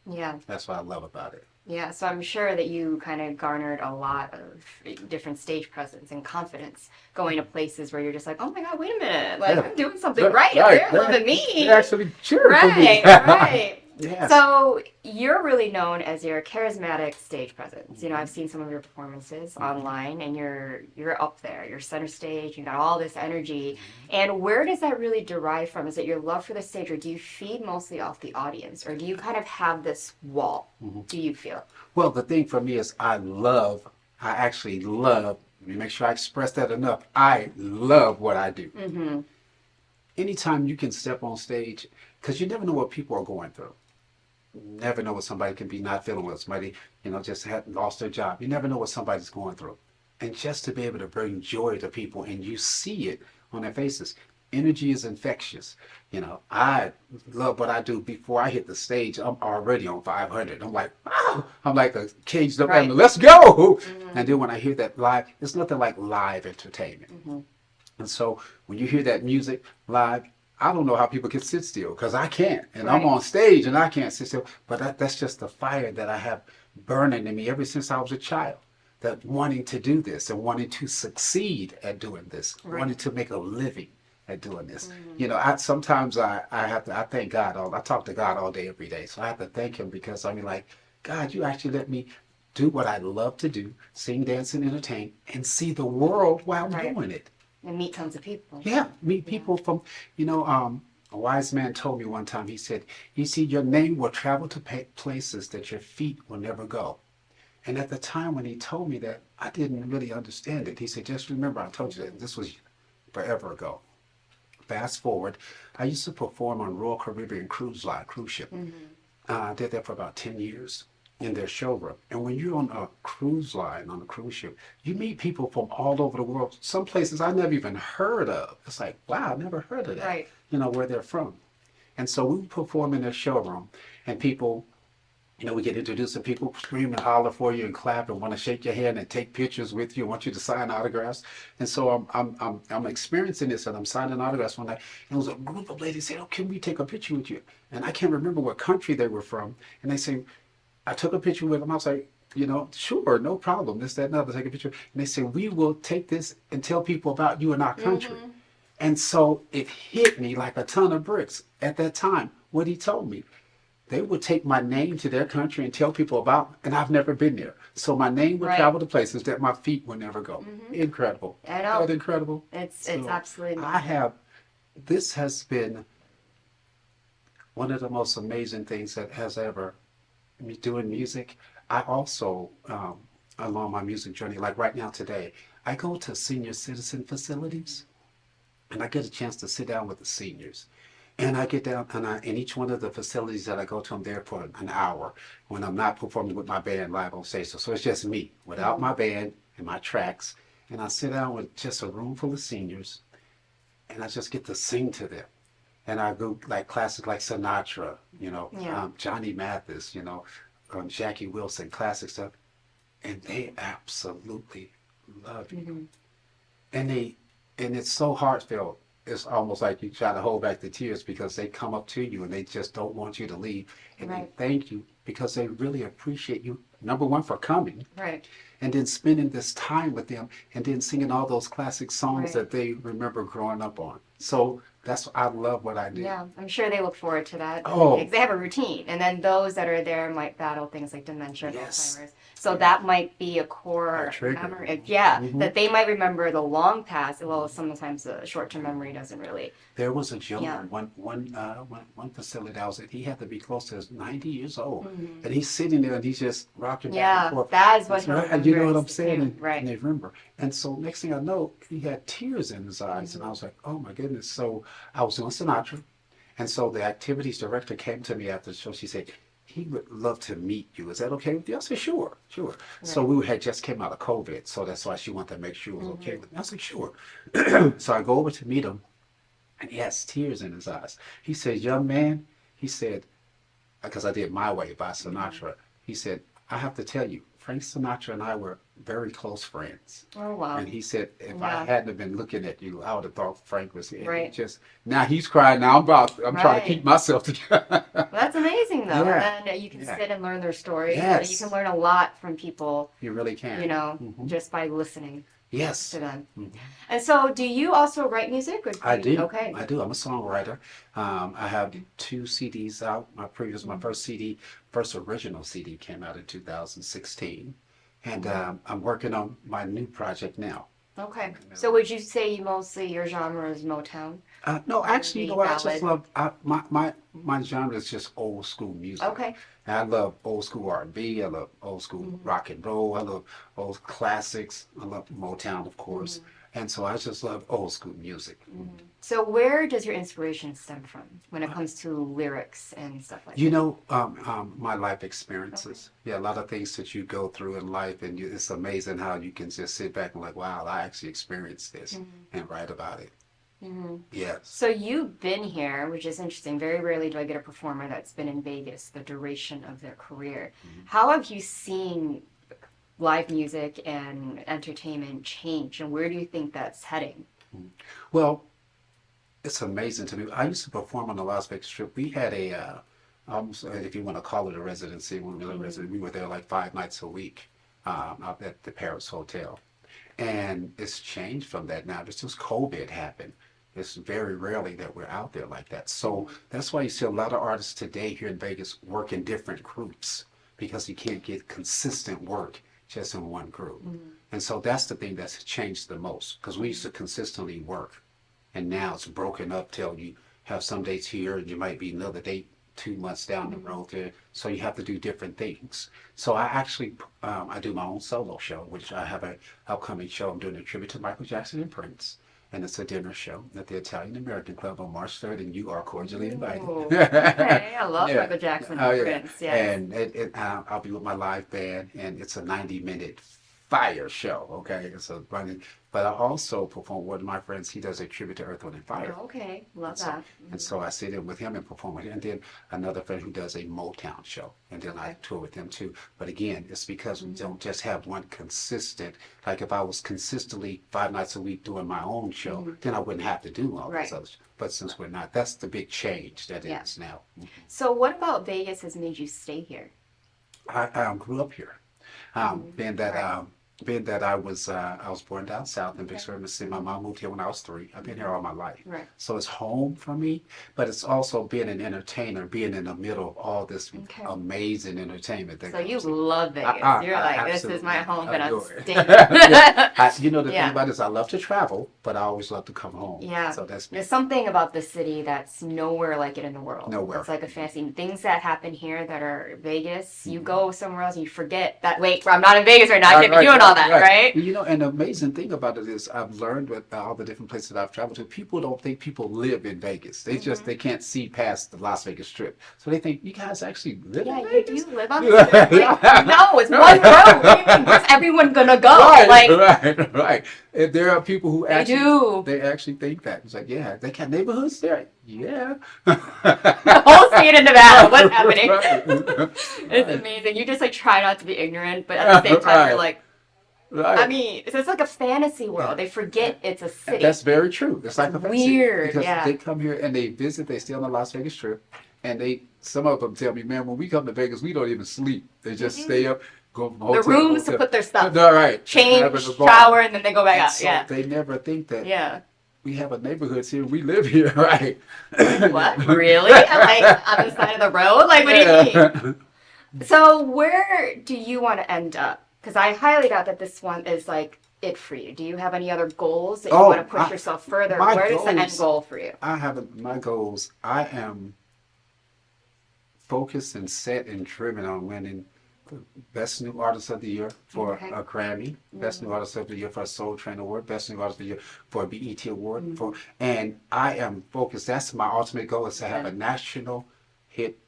Yeah, That's what I love about it. yeah. So I'm sure that you kind of garnered a lot of different stage presence and confidence going to places where you're just like, oh my God, wait a minute, like I'm doing something right. They're loving me. They actually cheering for me. Right. Yes. So you're really known as your charismatic stage presence. You know, I've seen some of your performances online, and you're up there. You're center stage. You got all this energy. And where does that really derive from? Is it your love for the stage, or do you feed mostly off the audience, or do you kind of have this wall? Do you feel? Well, the thing for me is I actually love, let me make sure I express that enough. I love what I do. Anytime you can step on stage, because you never know what people are going through. You never know what somebody can be not feeling with. Somebody, you know, just had lost their job. You never know what somebody's going through. And just to be able to bring joy to people, and you see it on their faces. Energy is infectious. You know, I love what I do. Before I hit the stage, I'm already on 500. I'm like, wow. I'm like a caged up animal. Let's go. And then when I hear that live, it's nothing like live entertainment. And so when you hear that music live, I don't know how people can sit still, because I can't. And I'm on stage and I can't sit still. But that's just the fire that I have burning in me ever since I was a child. That wanting to do this and wanting to succeed at doing this, wanting to make a living at doing this. You know, sometimes I thank God. I talk to God all day, every day. So I have to thank him, because I mean, like, God, you actually let me do what I love to do, sing, dance, and entertain, and see the world while I'm doing it. And meet tons of people. Yeah, meet people from, you know, a wise man told me one time, he said, you see, your name will travel to places that your feet will never go. And at the time when he told me that, I didn't really understand it. He said, just remember, I told you that this was forever ago. Fast forward, I used to perform on Royal Caribbean cruise ship. I did that for about 10 years in their showroom. And when you're on a cruise line, on a cruise ship, you meet people from all over the world. Some places I never even heard of. It's like, wow, I never heard of that. You know, where they're from. And so we perform in their showroom, and people, you know, we get introduced to people, scream and holler for you and clap and want to shake your hand and take pictures with you, want you to sign autographs. And so I'm experiencing this, and I'm signing autographs one night, and there was a group of ladies saying, oh, can we take a picture with you? And I can't remember what country they were from. And they say, I took a picture with them. I was like, you know, sure, no problem. This, that, and other. Take a picture. And they said, we will take this and tell people about you in our country. And so it hit me like a ton of bricks at that time, what he told me. They would take my name to their country and tell people about, and I've never been there. So my name would travel to places that my feet would never go. Incredible. I know. Isn't that incredible? It's So absolutely. this has been one of the most amazing things that has ever, me doing music. I also, along my music journey, like right now today, I go to senior citizen facilities, and I get a chance to sit down with the seniors. And I get down, and in each one of the facilities that I go to, I'm there for an hour when I'm not performing with my band live on stage. So it's just me without my band and my tracks. And I sit down with just a room full of seniors, and I just get to sing to them. And I go like classics like Sinatra, Johnny Mathis, Jackie Wilson, classic stuff. And they absolutely love you. And it's so heartfelt. It's almost like you try to hold back the tears because they come up to you and they just don't want you to leave. And they thank you because they really appreciate you, number one, for coming. Right. And then spending this time with them and then singing all those classic songs that they remember growing up on. So I love what I do. Yeah, I'm sure they look forward to that. Oh. They have a routine. And then those that are there might battle things like dementia and Yes. Alzheimer's. So that might be a core memory. Yeah, that they might remember the long past. Well, sometimes the short-term memory doesn't really. There was a gentleman, one facility that I was at, he had to be close to 90 years old. And he's sitting there and he's just rocking back and forth. That is what he And you know what I'm remembers, saying? too. Right. And they remember. And so next thing I know, he had tears in his eyes. And I was like, oh my goodness. So I was doing Sinatra. And so the activities director came to me after the show. She said, he would love to meet you. Is that okay with you? I said, sure. So we had just came out of COVID. So that's why she wanted to make sure it was okay with me. I said, sure. So I go over to meet him. And he has tears in his eyes. He said, young man, he said, because I did My Way by Sinatra, he said, I have to tell you, Frank Sinatra and I were very close friends. Oh, wow. And he said, if I hadn't have been looking at you, I would have thought Frank was here. Right. Now he's crying. Now I'm trying to keep myself together. Well, that's amazing, though. Yeah. And you can sit and learn their stories. Yes. You can learn a lot from people, You really can. just by listening Yes. to them. And so, do you also write music? Or I do. Okay. I do. I'm a songwriter. I have 2 CDs out. My first original CD came out in 2016. And I'm working on my new project now. Okay. So, would you say your genre is Motown? No, actually, you know what? I just Ballad. love my genre is just old school music. Okay. And I love old school R&B. I love old school rock and roll. I love old classics. I love Motown, of course. And so I just love old school music. So, where does your inspiration stem from when it comes to lyrics and stuff like You that? know, my life experiences. Yeah, a lot of things that you go through in life, and it's amazing how you can just sit back and like, wow, I actually experienced this and write about it. Yes. So you've been here, which is interesting. Very rarely do I get a performer that's been in Vegas the duration of their career. How have you seen live music and entertainment change, and where do you think that's heading? Well, it's amazing to me. I used to perform on the Las Vegas Strip. We had almost, if you want to call it a residency, we were there like 5 nights a week out at the Paris Hotel. And it's changed from that now. Just since COVID happened, it's very rarely that we're out there like that. So that's why you see a lot of artists today here in Vegas work in different groups because you can't get consistent work just in one group. And so that's the thing that's changed the most because we used to consistently work. And now it's broken up till you have some dates here and you might be another date 2 months down the road there. So you have to do different things. So I actually, I do my own solo show, which I have an upcoming show. I'm doing a tribute to Michael Jackson and Prince. And it's a dinner show at the Italian American Club on March 3rd, and you are cordially invited. Ooh, okay, I love Yeah. Michael Jackson Oh, and yeah. Prince. Yes. And I'll be with my live band, and it's a 90-minute fire show, okay? It's a running, but I also perform with one of my friends. He does a tribute to Earth, Wind, and Fire. Oh, okay, love So, that. and so I sit in with him and perform with him. And then another friend who does a Motown show. And then I tour with him too. But again, it's because we don't just have one consistent, like if I was consistently 5 nights a week doing my own show, then I wouldn't have to do all Right. these others. But since we're not, that's the big change that Yeah. is now. So what about Vegas has made you stay here? I grew up here. Being that I was born down south in Vicksburg, Mississippi. My mom moved here when I was 3. I've been here all my life. Right. So it's home for me, but it's also being an entertainer, being in the middle of all this amazing entertainment. That So you comes in. love Vegas. You're like, this is my home, but I'm adore it. staying. You know, the Yeah. thing about it is I love to travel, but I always love to come home. Yeah. So that's me. There's something about the city that's nowhere like it in the world. Nowhere. It's like a fancy things that happen here that are Vegas. You go somewhere else and you forget that. Wait, I'm not in Vegas right now. I can't be doing all all that, right? You know, and the amazing thing about it is I've learned with all the different places that I've traveled to, people don't think people live in Vegas. They just, they can't see past the Las Vegas Strip. So they think, you guys actually live Yeah, in you, Vegas? you live on the strip. Like, no, it's one road. What do you mean? Where's everyone gonna go? Right. If there are people who actually, do. they actually think that. It's like, yeah, they got neighborhoods there. Yeah. The whole state of Nevada, what's happening? Right. It's amazing. You just like try not to be ignorant, but at the same time, you're like, Right. I mean, it's like a fantasy world. They forget it's a city. That's very true. It's like a fantasy. Weird, Because yeah. they come here and they visit, they stay on the Las Vegas Strip, and some of them tell me, man, when we come to Vegas, we don't even sleep. They just stay up, go from The hotel to rooms to hotel. put their stuff. All right. Change, Have in the bar. shower, and then they go back And out. so Yeah. they never think that Yeah. we have a neighborhood here, we live here, right? What? Really? Like on the side of the road? Like, what do you mean? So where do you want to end up? Because I highly doubt that this one is like it for you. Do you have any other goals that you want to push yourself further? my Where is the end goals- goal for you? I have my goals. I am focused and set and driven on winning the Best New Artist of the Year for Okay. a Grammy, Best New Artist of the Year for a Soul Train Award, Best New Artist of the Year for a BET Award. And I am focused. That's my ultimate goal, is to have a national hit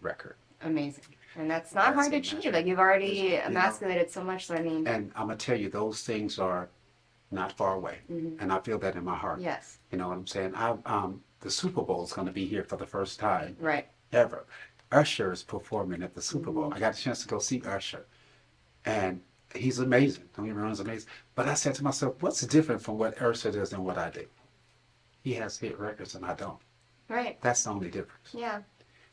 record. Amazing. And that's not hard to achieve. Like you've already emasculated so much. So I mean, And I'm gonna tell you, those things are not far away, and I feel that in my heart. yes, You know what I'm saying? The Super Bowl is gonna be here for the first time right. ever. Usher is performing at the Super Bowl. I got a chance to go see Usher, and he's amazing. Don't get me wrong, he's amazing. But I said to myself, what's different from what Usher does and what I do? He has hit records and I don't. Right. That's the only difference. Yeah.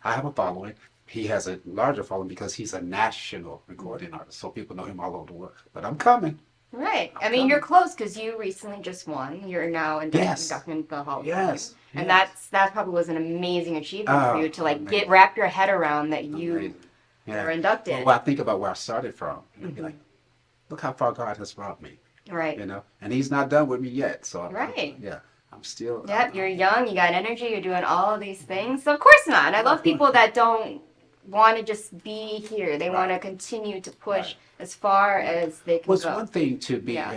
I have a following. He has a larger following because he's a national recording artist, so people know him all over the world. But I'm coming. Right. I mean, you're close because you recently just won. You're now Yes. inducted into the Hall of Fame. Yes. And yes. that probably was an amazing achievement for Oh, you to like amazing. wrap your head around that you Amazing. Yeah. were inducted. Well, when I think about where I started from, I'd be like, look how far God has brought me. Right. You know, and He's not done with me yet. So Right. yeah, I'm still. Yep, you're young, you got energy, you're doing all of these things. So of course not. And I love people that don't want to just be here. They want to continue to push as far as they can Well, it's go. one thing to be, Yeah.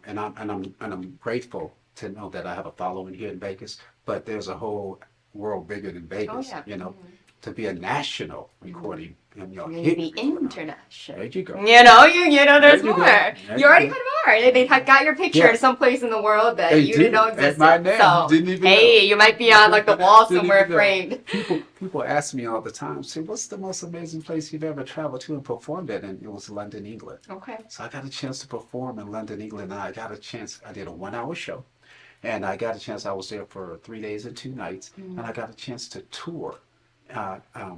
and I'm grateful to know that I have a following here in Vegas. But there's a whole world bigger than Vegas. yeah. You know, to be a national recording and You need hit to be recording. international. There you go. You know, there's There you more. go. There You you already go. kind of are. They got your picture Yeah. someplace in the world that They you do. didn't know At existed. my name, So, didn't even hey, know. you might be on like the wall Didn't somewhere even know. framed. People ask me all the time, say, what's the most amazing place you've ever traveled to and performed at? And it was London, England. Okay. So I got a chance to perform in London, England. And I did a 1-hour show. And I got a chance, I was there for 3 days and 2 nights. And I got a chance to tour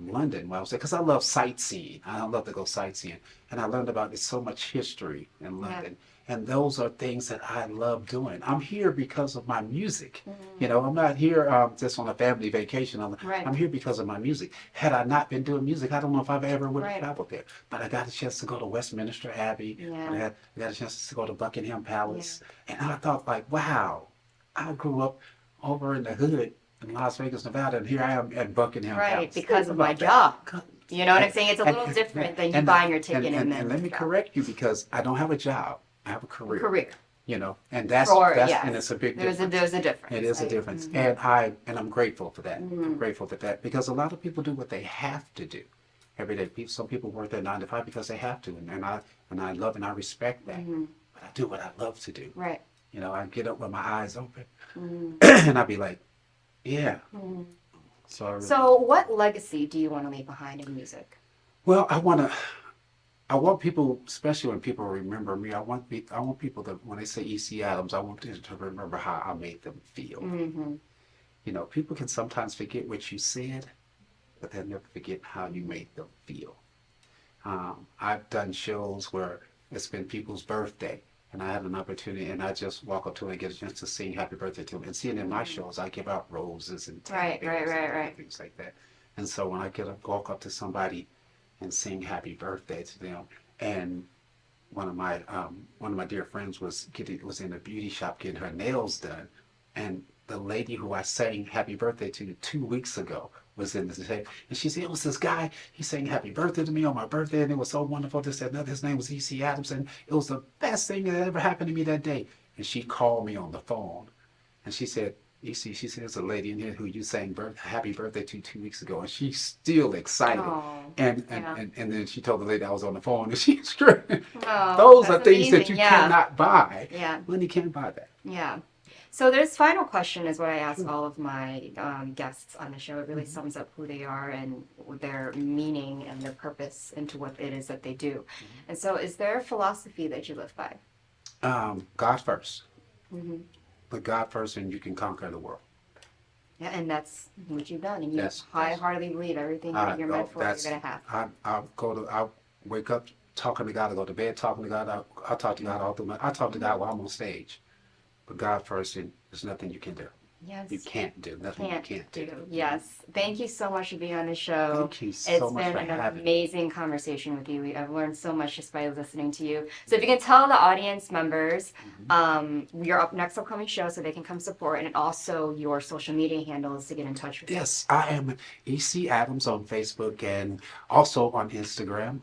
London while I was there. Because I love sightseeing. I love to go sightseeing. And I learned about there's so much history in London. And those are things that I love doing. I'm here because of my music. You know, I'm not here just on a family vacation. Right. I'm here because of my music. Had I not been doing music, I don't know if I ever would have Right. traveled there. But I got a chance to go to Westminster Abbey. Yeah. I got a chance to go to Buckingham Palace. And I thought, like, wow, I grew up over in the hood in Las Vegas, Nevada, and here I am at Buckingham Right, Palace. because Think of my about that. job. You know what I'm saying? It's a little different than you buying your ticket and then. And let me correct you, because I don't have a job. I have a career. Career. You know, and that's Yes. and it's a big There's difference. a difference. It is a right? difference, and I'm grateful for that. I'm grateful for that, because a lot of people do what they have to do every day. Some people work their 9 to 5 because they have to, and I love and I respect that. But I do what I love to do. Right. You know, I get up with my eyes open, and I'd be like, yeah. So, I really, So, what legacy do you want to leave behind in music? well, I want people, especially when people remember me, I want people to, when they say E.C. Adams, I want them to remember how I made them feel. You know, people can sometimes forget what you said, but they'll never forget how you made them feel. I've done shows where it's been people's birthday, and I had an opportunity, and I just walk up to them and get a chance to sing happy birthday to them. And seeing in my shows, I give out roses and Right, teddy bears right. and things like that. And so when I walk up to somebody and sing happy birthday to them, and one of my dear friends was in a beauty shop getting her nails done, and the lady who I sang happy birthday to 2 weeks ago was in the tape. And she said, it was this guy, he sang happy birthday to me on my birthday, and it was so wonderful, this, that, and that. His name was E.C. Adams, and it was the best thing that ever happened to me that day. And she called me on the phone, and she said, E.C., she said, there's a lady in here who you sang happy birthday to 2 weeks ago, and she's still excited. Oh, And yeah. and then she told the lady I was on the phone, and she's screaming. Oh, Those are that's things that amazing. you Yeah. cannot buy. Yeah. Money can't buy that. Yeah. So this final question is what I ask all of my guests on the show. It really sums up who they are and their meaning and their purpose into what it is that they do. And so is there a philosophy that you live by? God first. Mm-hmm. Put God first, and you can conquer the world. Yeah, and that's what you've done. And you Yes, wholeheartedly believe everything that you're meant for, you're going to have. I wake up talking to God. I go to bed talking to God. I talk to God all through I talk to God while I'm on stage. But God first, and there's nothing you can do. Yes. You can't do nothing. You can't do. Yes. Thank you so much for being on the show. Thank you so It's much been for an having me. amazing conversation with you. I've learned so much just by listening to you. So if you can tell the audience members your next upcoming show so they can come support, and also your social media handles to get in touch with you. Yes, I am E.C. Adams on Facebook and also on Instagram.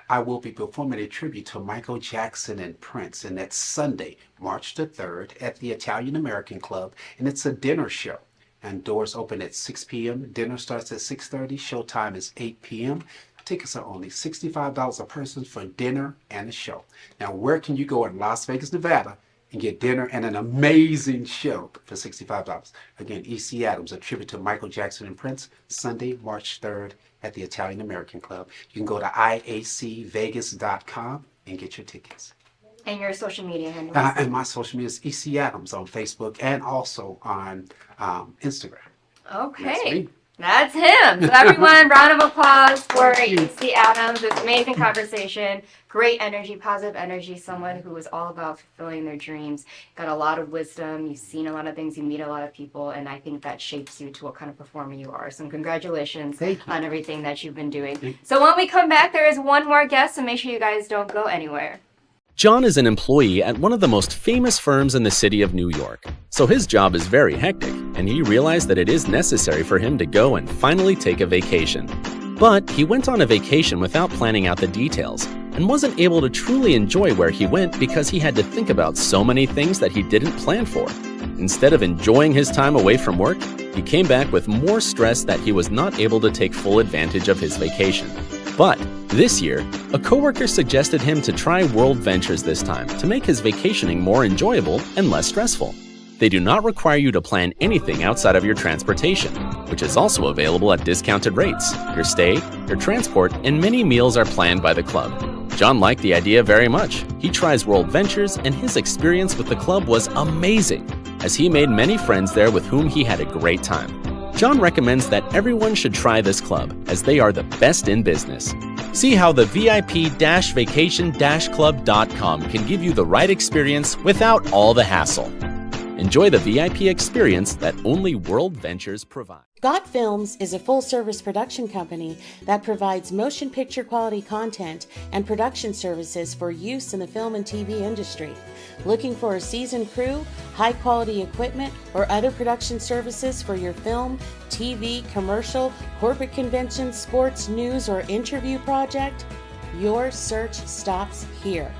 I will be performing a tribute to Michael Jackson and Prince, and that's Sunday, March the 3rd at the Italian American Club, and it's a dinner show. And doors open at 6 p.m. Dinner starts at 6:30. Showtime is 8 p.m. Tickets are only $65 a person for dinner and a show. Now, where can you go in Las Vegas, Nevada, and get dinner and an amazing show for $65? Again, E.C. Adams, a tribute to Michael Jackson and Prince, Sunday, March 3rd at the Italian American Club. You can go to iacvegas.com and get your tickets. And your social media handles. And my social media is E.C. Adams on Facebook and also on Instagram. Okay. That's him. So everyone, round of applause for E.C. Adams. It's amazing conversation, great energy, positive energy, someone who is all about fulfilling their dreams, got a lot of wisdom, you've seen a lot of things, you meet a lot of people, and I think that shapes you to what kind of performer you are. So congratulations on everything that you've been doing. So when we come back, there is one more guest, so make sure you guys don't go anywhere. John is an employee at one of the most famous firms in the city of New York, so his job is very hectic, and he realized that it is necessary for him to go and finally take a vacation. But he went on a vacation without planning out the details, and wasn't able to truly enjoy where he went because he had to think about so many things that he didn't plan for. Instead of enjoying his time away from work, he came back with more stress that he was not able to take full advantage of his vacation. But this year, a coworker suggested him to try World Ventures this time to make his vacationing more enjoyable and less stressful. They do not require you to plan anything outside of your transportation, which is also available at discounted rates. Your stay, your transport, and many meals are planned by the club. John liked the idea very much. He tries World Ventures, and his experience with the club was amazing, as he made many friends there with whom he had a great time. John recommends that everyone should try this club, as they are the best in business. See how the VIP-vacation-club.com can give you the right experience without all the hassle. Enjoy the VIP experience that only World Ventures provides. Got Films is a full-service production company that provides motion picture quality content and production services for use in the film and TV industry. Looking for a seasoned crew, high-quality equipment, or other production services for your film, TV, commercial, corporate convention, sports, news, or interview project? Your search stops here.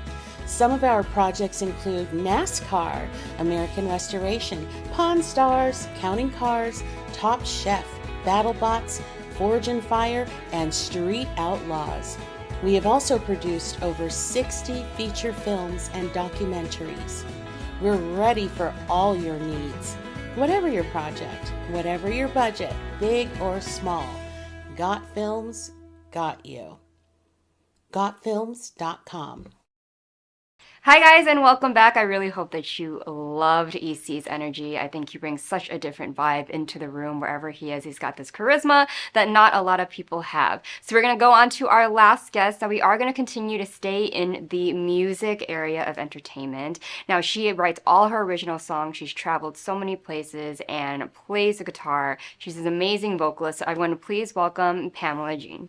Some of our projects include NASCAR, American Restoration, Pawn Stars, Counting Cars, Top Chef, BattleBots, Forge and Fire, and Street Outlaws. We have also produced over 60 feature films and documentaries. We're ready for all your needs. Whatever your project, whatever your budget, big or small, Got Films got you. GotFilms.com. Hi guys, and welcome back. I really hope that you loved EC's energy. I think he brings such a different vibe into the room wherever he is. He's got this charisma that not a lot of people have. So we're going to go on to our last guest. Now we are going to continue to stay in the music area of entertainment. Now she writes all her original songs. She's traveled so many places and plays the guitar. She's an amazing vocalist. So I want to please welcome Pamela Jean.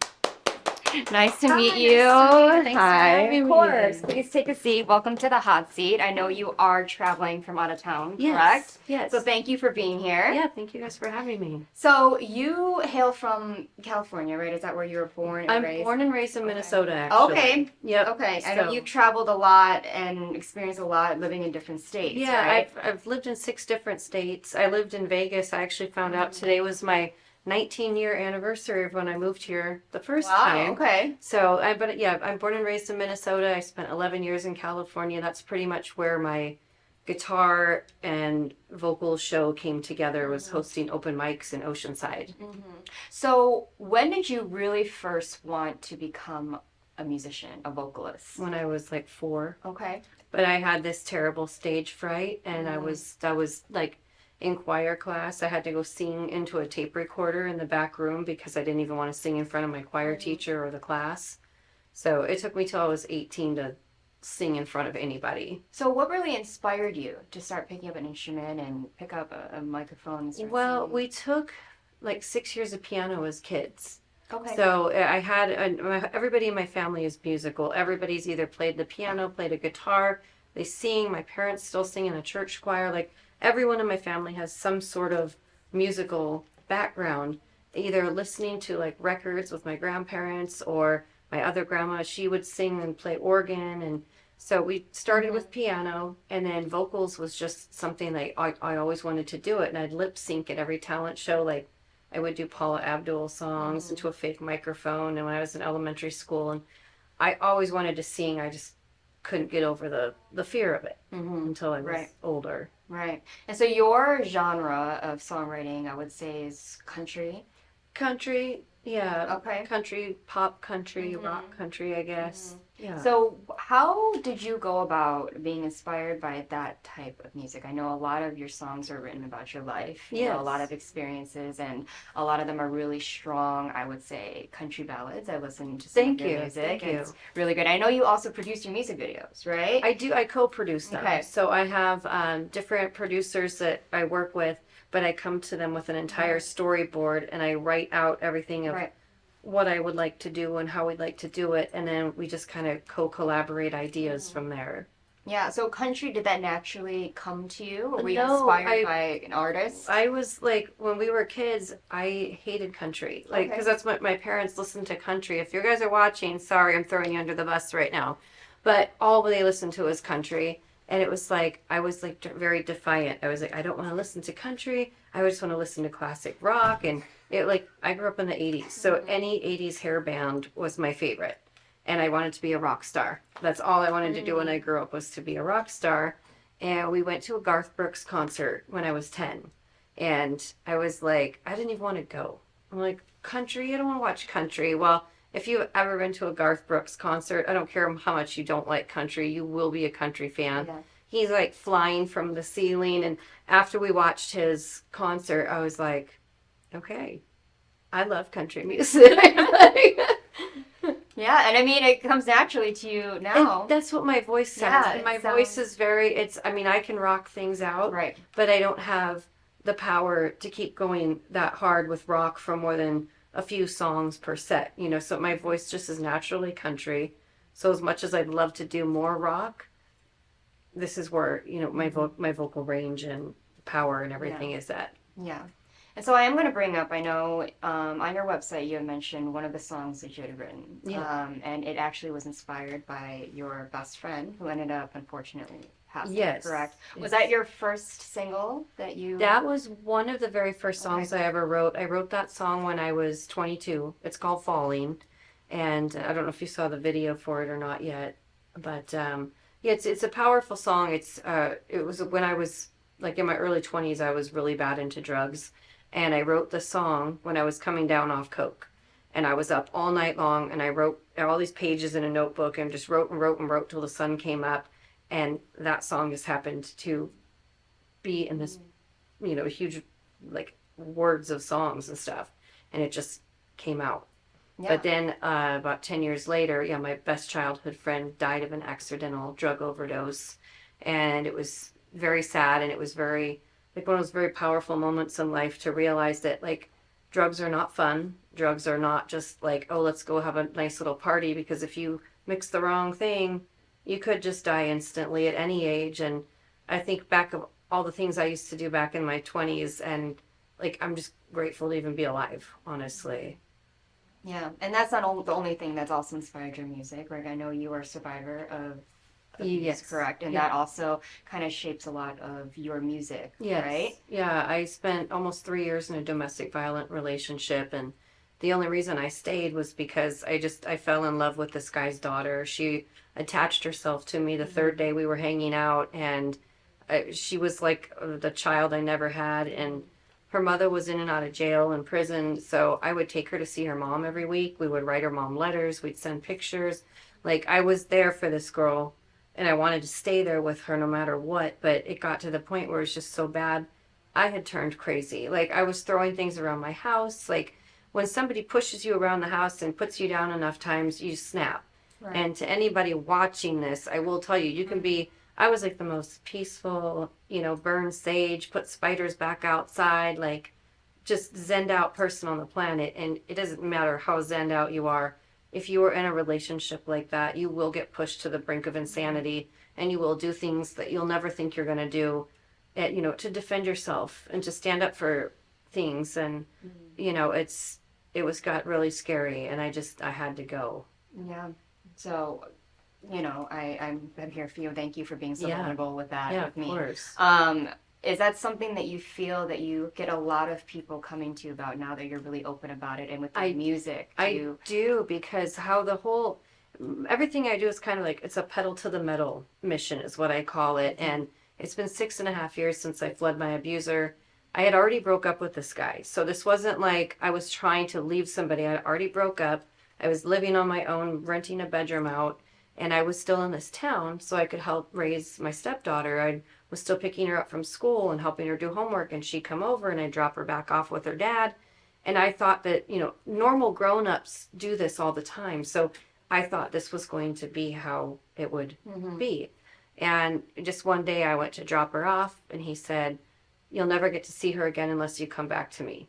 Nice to meet Hi, you. nice to meet you. Thanks for Hi. having Of me. course. Please take a seat. Welcome to the hot seat. I know you are traveling from out of town, correct? Yes. So thank you for being here. Yeah, thank you guys for having me. So you hail from California, right? Is that where you were born and I'm raised? born and raised in Minnesota, actually. Okay. Yep. Okay. I know So- you've traveled a lot and experienced a lot living in different states, Yeah, right? I've lived in 6 different states. I lived in Vegas. I actually found out today was my 19-year anniversary of when I moved here the first Wow, time. okay. So, I'm born and raised in Minnesota. I spent 11 years in California. That's pretty much where my guitar and vocal show came together, was hosting open mics in Oceanside. So when did you really first want to become a musician, a vocalist? When I was like 4. Okay. But I had this terrible stage fright, and I was like in choir class. I had to go sing into a tape recorder in the back room because I didn't even want to sing in front of my choir teacher or the class. So it took me till I was 18 to sing in front of anybody. So what really inspired you to start picking up an instrument and pick up a microphone and start Well, singing? we took like 6 years of piano as kids. Okay. So I had everybody in my family is musical. Everybody's either played the piano, played a guitar, they sing. My parents still sing in a church choir. Like everyone in my family has some sort of musical background, either listening to like records with my grandparents, or my other grandma, she would sing and play organ. And so we started with piano, and then vocals was just something that I always wanted to do it. And I'd lip sync at every talent show. Like I would do Paula Abdul songs into a fake microphone. And when I was in elementary school, and I always wanted to sing, I just couldn't get over the fear of it until I was Right. older. Right. And so your genre of songwriting, I would say, is country. Country, yeah. Okay. Country, pop country, rock country, I guess. Yeah. So how did you go about being inspired by that type of music? I know a lot of your songs are written about your life, you know, a lot of experiences, and a lot of them are really strong, I would say, country ballads. I listened to some of your music. Thank you. It's really good. I know you also produce your music videos, right? I do. I co-produce them. Okay. So I have different producers that I work with, but I come to them with an entire storyboard, and I write out everything of what I would like to do and how we'd like to do it, and then we just kind of co-collaborate ideas from there. Yeah, so country, did that naturally come to you? Or were you No, inspired by an artist? I was like, when we were kids, I hated country. Like, because that's what my parents listened to country. If you guys are watching, sorry, I'm throwing you under the bus right now. But all they listened to was country. And it was like, I was like very defiant. I was like, I don't want to listen to country. I just want to listen to classic rock. And it like, I grew up in the 80s. So any 80s hair band was my favorite. And I wanted to be a rock star. That's all I wanted to do when I grew up, was to be a rock star. And we went to a Garth Brooks concert when I was 10. And I was like, I didn't even want to go. I'm like, country? I don't want to watch country. Well, if you've ever been to a Garth Brooks concert, I don't care how much you don't like country, you will be a country fan. Yeah. He's like flying from the ceiling. And after we watched his concert, I was like, okay, I love country music. Yeah, and I mean, it comes naturally to you now. And that's what my voice sounds. Yeah, And my voice is very, I mean, I can rock things out. Right. But I don't have the power to keep going that hard with rock for more than a few songs per set, you know, so my voice just is naturally country. So as much as I'd love to do more rock, this is where, you know, my vocal range and power and everything is at. Yeah. And so I am going to bring up, I know on your website you had mentioned one of the songs that you had written. Yeah. And it actually was inspired by your best friend who ended up, unfortunately, passing. Yes. Correct? Yes. Was that your first single that you... That was one of the very first songs I ever wrote. I wrote that song when I was 22. It's called Falling. And I don't know if you saw the video for it or not yet. But yeah, it's a powerful song. It was when I was like in my early 20s, I was really bad into drugs. And I wrote the song when I was coming down off coke. And I was up all night long, and I wrote all these pages in a notebook and just wrote and wrote and wrote till the sun came up. And that song just happened to be in this, you know, huge, like, words of songs and stuff. And it just came out. Yeah. But then about 10 years later, yeah, my best childhood friend died of an accidental drug overdose. And it was very sad, and it was very, like, one of those very powerful moments in life to realize that, like, drugs are not fun. drugs are not just like, oh, let's go have a nice little party, because if you mix the wrong thing, you could just die instantly at any age. And I think back of all the things I used to do back in my 20s, and like, I'm just grateful to even be alive, honestly. Yeah, and that's not the only thing that's also inspired your music. Like I know you are a survivor of abuse, Yes. correct? And Yeah. that also kind of shapes a lot of your music, Yes. right? Yeah, I spent almost 3 years in a domestic violent relationship, and the only reason I stayed was because I fell in love with this guy's daughter. She attached herself to me the third day we were hanging out, and she was like the child I never had, and her mother was in and out of jail and prison, so I would take her to see her mom every week. We would write her mom letters, we'd send pictures. Like, I was there for this girl, and I wanted to stay there with her no matter what, but it got to the point where it's just so bad. I had turned crazy. Like, I was throwing things around my house. Like, when somebody pushes you around the house and puts you down enough times, you snap. Right. And to anybody watching this, I will tell you, you can be, I was like the most peaceful, burn sage, put spiders back outside, like just zenned out person on the planet. And it doesn't matter how zenned out you are. If you are in a relationship like that, you will get pushed to the brink of insanity, and you will do things that you'll never think you're going to do, to defend yourself and to stand up for things. And, got really scary, and I had to go. Yeah. So, I'm here for you. Thank you for being so Yeah. vulnerable with that Yeah, with me. of course. Is that something that you feel that you get a lot of people coming to you about now that you're really open about it, and with the music? I do, because how everything I do is kind of like, it's a pedal to the metal mission is what I call it. And it's been 6.5 years since I fled my abuser. I had already broke up with this guy. So this wasn't like I was trying to leave somebody. I already broke up. I was living on my own, renting a bedroom out, and I was still in this town so I could help raise my stepdaughter. I was still picking her up from school and helping her do homework, and she'd come over and I'd drop her back off with her dad. And I thought that, normal grown-ups do this all the time. So I thought this was going to be how it would be. And just one day I went to drop her off, and he said, "You'll never get to see her again unless you come back to me."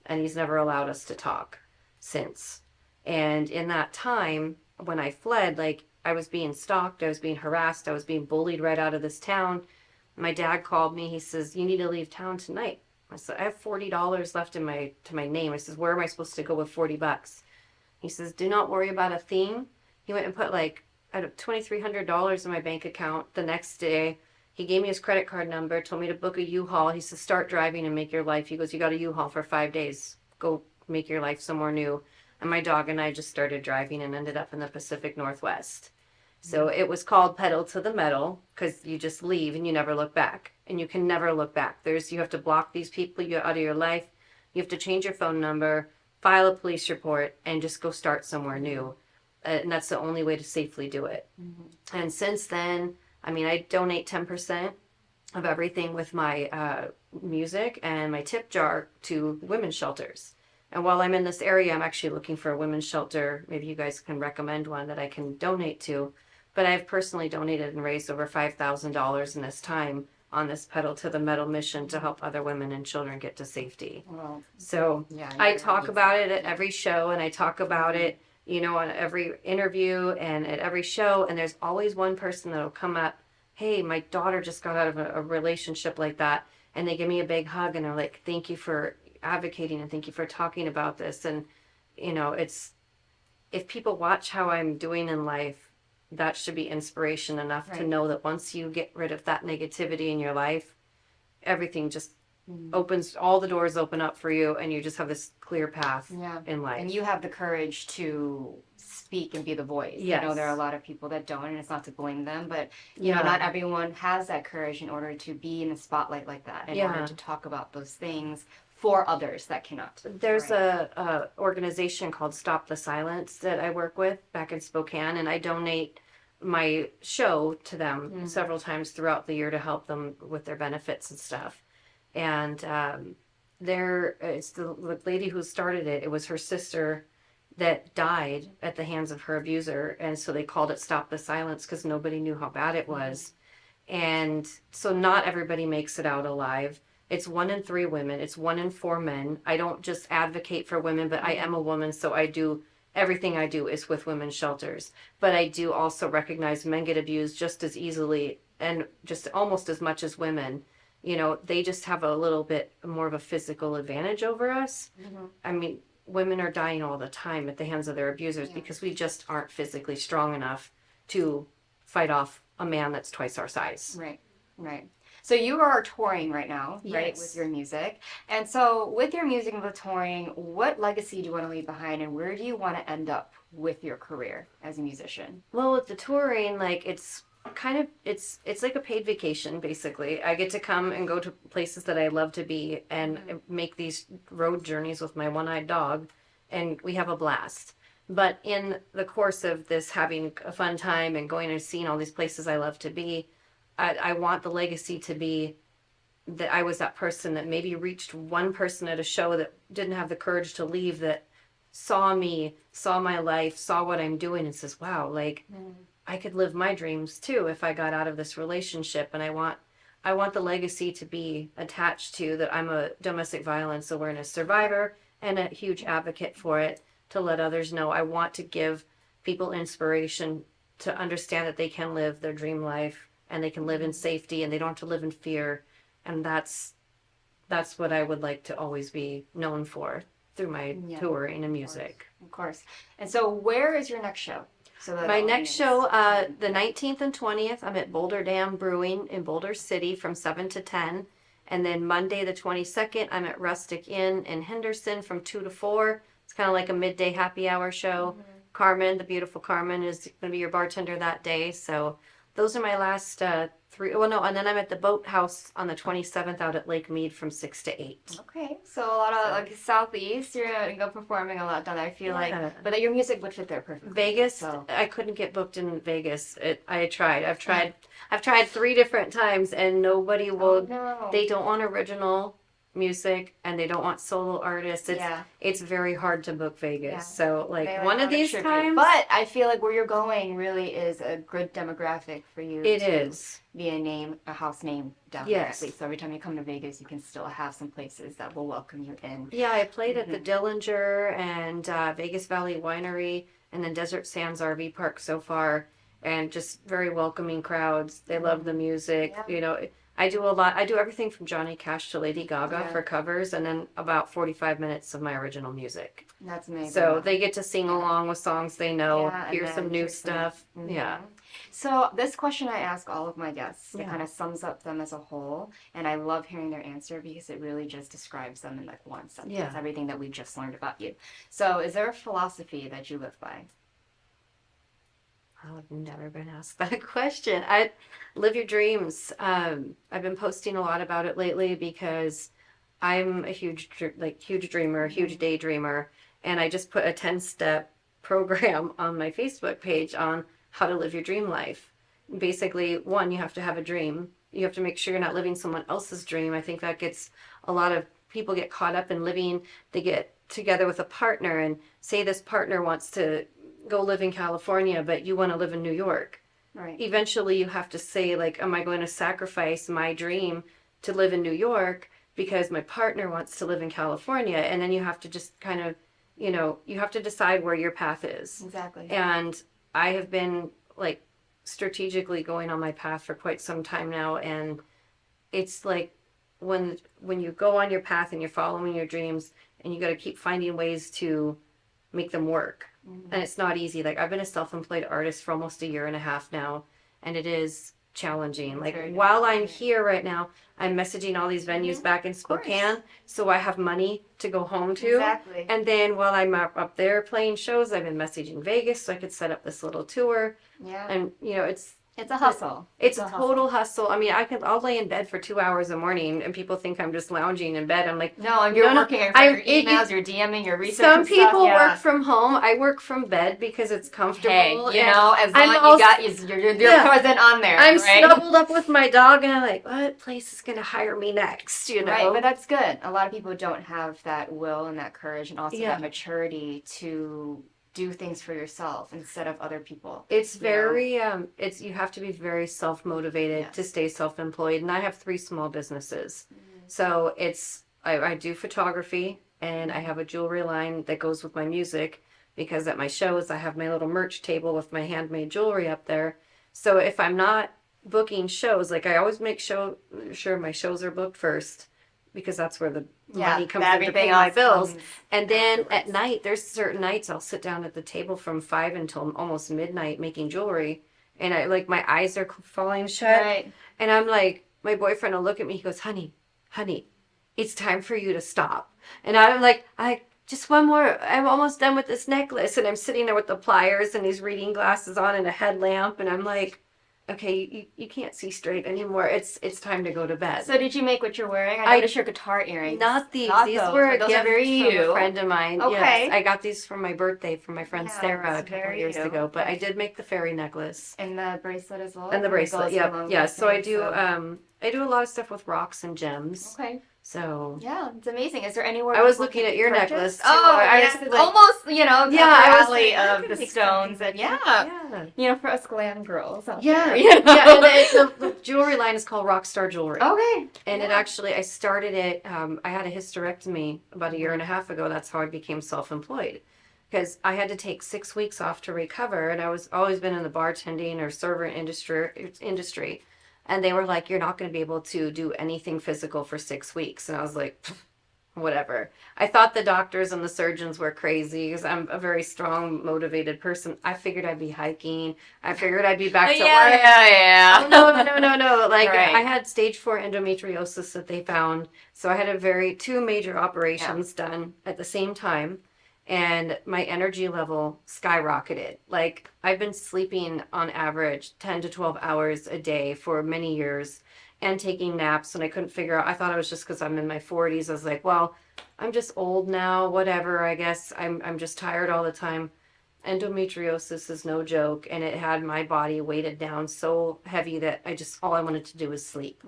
And he's never allowed us to talk since. And in that time, when I fled, like, I was being stalked, I was being harassed, I was being bullied right out of this town. My dad called me. He says, "You need to leave town tonight." I said, "I have $40 left to my name." I says, "Where am I supposed to go with $40? He says, "Do not worry about a thing." He went and put like $2,300 in my bank account. The next day, he gave me his credit card number, told me to book a U-Haul. He says, "Start driving and make your life." He goes, "You got a U-Haul for 5 days. Go make your life somewhere new." And my dog and I just started driving and ended up in the Pacific Northwest. So it was called Pedal to the Metal, because you just leave and you never look back. And you can never look back. You have to block these people out of your life. You have to change your phone number, file a police report, and just go start somewhere new. And that's the only way to safely do it. And since then, I donate 10% of everything with my music and my tip jar to women's shelters. And while I'm in this area, I'm actually looking for a women's shelter. Maybe you guys can recommend one that I can donate to. But I've personally donated and raised over $5,000 in this time on this Pedal to the Metal mission to help other women and children get to safety. Well, So yeah, I talk about it at every show, and I talk about it, on every interview and at every show. And there's always one person that'll come up, "Hey, my daughter just got out of a relationship like that." And they give me a big hug, and they're like, "Thank you for advocating, and thank you for talking about this." And, if people watch how I'm doing in life, that should be inspiration enough to know that once you get rid of that negativity in your life, everything just opens, all the doors open up for you, and you just have this clear path in life. And you have the courage to speak and be the voice. Yes. There are a lot of people that don't, and it's not to blame them, but not everyone has that courage in order to be in the spotlight like that, in order to talk about those things for others that cannot. There's a organization called Stop the Silence that I work with back in Spokane, and I donate my show to them several times throughout the year to help them with their benefits and stuff. And it's the lady who started it. It was her sister that died at the hands of her abuser, and so they called it Stop the Silence because nobody knew how bad it was. And so not everybody makes it out alive. It's 1 in 3 women. It's 1 in 4 men. I don't just advocate for women, but I am a woman, so I do everything I do is with women's shelters. But I do also recognize men get abused just as easily and just almost as much as women. You know, they just have a little bit more of a physical advantage over us. I mean, women are dying all the time at the hands of their abusers because we just aren't physically strong enough to fight off a man that's twice our size. Right, right. So you are touring right now, right, Yes. with your music. And so with your music and with touring, what legacy do you want to leave behind and where do you want to end up with your career as a musician? Well, with the touring, like it's kind of it's like a paid vacation basically. I get to come and go to places that I love to be and make these road journeys with my one-eyed dog, and we have a blast. But in the course of this having a fun time and going and seeing all these places I love to be, I want the legacy to be that I was that person that maybe reached one person at a show that didn't have the courage to leave, that saw me, saw my life, saw what I'm doing and says, wow, like I could live my dreams too if I got out of this relationship. And I want the legacy to be attached to that I'm a domestic violence awareness survivor and a huge advocate for it, to let others know. I want to give people inspiration to understand that they can live their dream life and they can live in safety and they don't have to live in fear. And that's what I would like to always be known for through my touring and music. Of course. And so where is your next show? So that My the next audience- show, the 19th and 20th, I'm at Boulder Dam Brewing in Boulder City from 7 to 10. And then Monday the 22nd, I'm at Rustic Inn in Henderson from 2 to 4. It's kind of like a midday happy hour show. Carmen, the beautiful Carmen, is going to be your bartender that day. So those are my last 3. Well, no, and then I'm at the Boathouse on the 27th out at Lake Mead from 6 to 8. Okay, so a lot of like Southeast, you're gonna go performing a lot down there. I feel like, but that your music would fit there perfectly. Vegas, So I couldn't get booked in Vegas. I tried. I've tried 3 different times, and nobody will. no. They don't want original music, and they don't want solo artists. Yeah. It's very hard to book Vegas. Yeah. So like They one want of these tribute. times, But I feel like where you're going really is a good demographic for you. it to is. be a house name down there Yes. at least. So every time you come to Vegas, you can still have some places that will welcome you in. Yeah, I played at the Dillinger and Vegas Valley Winery, and then Desert Sands RV Park so far, and just very welcoming crowds. They love the music. Yeah. You know, I do a lot. I do everything from Johnny Cash to Lady Gaga Yeah. for covers, and then about 45 minutes of my original music. That's amazing. So they get to sing along with songs they know, Yeah, and hear then some new hear some- stuff. Yeah. So this question I ask all of my guests, it Yeah. kind of sums up them as a whole, and I love hearing their answer because it really just describes them in like one sentence. Yeah. Everything that we just learned about you. So is there a philosophy that you live by? I've never been asked that question. I live your dreams. I've been posting a lot about it lately because I'm a huge dreamer, a huge daydreamer, and I just put a 10-step program on my Facebook page on how to live your dream life. Basically, one, you have to have a dream. You have to make sure you're not living someone else's dream. I think that gets a lot of people get caught up in living. They get together with a partner and say this partner wants to go live in California, but you want to live in New York. Right. Eventually you have to say, like, am I going to sacrifice my dream to live in New York because my partner wants to live in California? And then you have to just kind of, you know, you have to decide where your path is. Exactly. And I have been like strategically going on my path for quite some time now, and it's like when you go on your path and you're following your dreams, and you got to keep finding ways to make them work. And it's not easy. Like, I've been a self-employed artist for almost 1.5 years now, and it is challenging. Like, very while I'm here right now, I'm messaging all these venues back in Spokane, so I have money to go home to. Exactly. And then while I'm up there playing shows, I've been messaging Vegas so I could set up this little tour. Yeah. And, you know, it's It's a hustle. it's a total hustle. I mean, I'll lay in bed for 2 hours a morning, and people think I'm just lounging in bed. I'm like, No, you're no, working. I'm- Your emails, you're DMing, your research. some and stuff, people yeah. work from home. I work from bed because it's comfortable. Hey, you and know, as I'm long also- as you got you're present on there. I'm right? snuggled up with my dog, and I'm like, what place is going to hire me next? You know, Right, but that's good. A lot of people don't have that will and that courage and also Yeah. that maturity to do things for yourself instead of other people. it's you know? very you have to be very self-motivated Yes. to stay self-employed, and I have 3 small businesses. So I do photography, and I have a jewelry line that goes with my music, because at my shows I have my little merch table with my handmade jewelry up there. So if I'm not booking shows, like I always make sure my shows are booked first, because that's where the money comes in to pay my bills. And then at night, there's certain nights I'll sit down at the table from 5 until almost midnight making jewelry, and I like my eyes are falling shut, and I'm like, my boyfriend will look at me, he goes, honey, it's time for you to stop. And I'm like, just one more, I'm almost done with this necklace. And I'm sitting there with the pliers and these reading glasses on and a headlamp, and I'm like, okay, you can't see straight anymore. It's time to go to bed. So did you make what you're wearing? I noticed your guitar earrings. Not these. These those. were a Those gift are very from you. a friend of mine. Okay. Yes, I got these for my birthday from my friend Yeah, Sarah a it's couple very years you. ago. But I did make the fairy necklace. And the bracelet as well? And the bracelet, It goes along yeah. with So I it, do I do a lot of stuff with rocks and gems. Okay. So yeah, it's amazing. Is there anywhere I was people looking can at your purchase? necklace too. Oh, I yes, was it's like, almost, I was alley like, I of can the make stones. something. And for us glam girls out Yeah, there, you know? yeah. And the jewelry line is called Rockstar Jewelry. Okay. And it actually, I started it. I had a hysterectomy about a year and a half ago. That's how I became self-employed, because I had to take 6 weeks off to recover, and I was always been in the bartending or server industry, and they were like, "You're not going to be able to do anything physical for 6 weeks," and I was like, whatever. I thought the doctors and the surgeons were crazy, because I'm a very strong, motivated person. I figured I'd be hiking. I figured I'd be back to work. Yeah. Oh, no. Like, Right. I had stage 4 endometriosis that they found. So I had two major operations done at the same time. And my energy level skyrocketed. Like, I've been sleeping on average 10 to 12 hours a day for many years, and taking naps, and I couldn't figure out. I thought it was just because I'm in my 40s. I was like, well, I'm just old now, whatever. I guess I'm just tired all the time. Endometriosis is no joke, and it had my body weighted down so heavy that all I wanted to do was sleep.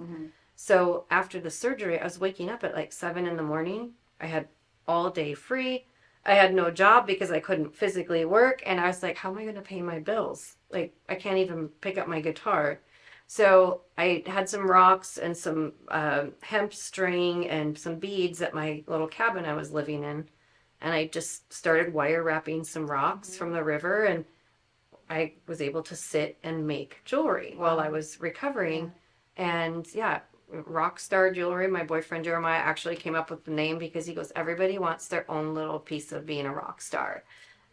So after the surgery, I was waking up at like 7 in the morning. I had all day free. I had no job because I couldn't physically work, and I was like, how am I going to pay my bills? Like, I can't even pick up my guitar. So I had some rocks and some hemp string and some beads at my little cabin I was living in. And I just started wire wrapping some rocks from the river, and I was able to sit and make jewelry while I was recovering. And Rockstar Jewelry, my boyfriend Jeremiah actually came up with the name, because he goes, everybody wants their own little piece of being a rock star.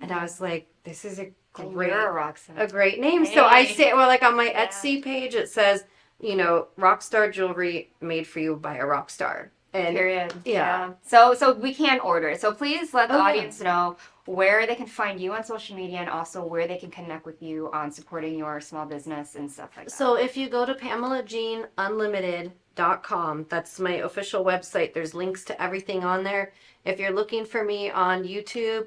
And I was like, this is a great name. Hey. So I say, well, like on my Etsy page, it says, Rockstar Jewelry made for you by a rock star. And Period. Yeah. So we can order it. So please let the audience know where they can find you on social media, and also where they can connect with you on supporting your small business and stuff like that. So if you go to PamelaJeanUnlimited.com, that's my official website. There's links to everything on there. If you're looking for me on YouTube,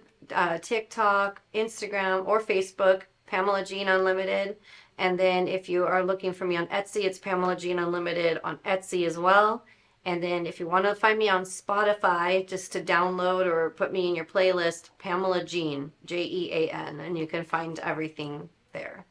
TikTok, Instagram, or Facebook, Pamela Jean Unlimited. And then if you are looking for me on Etsy, it's Pamela Jean Unlimited on Etsy as well. And then if you want to find me on Spotify, just to download or put me in your playlist, Pamela Jean, Jean, and you can find everything there.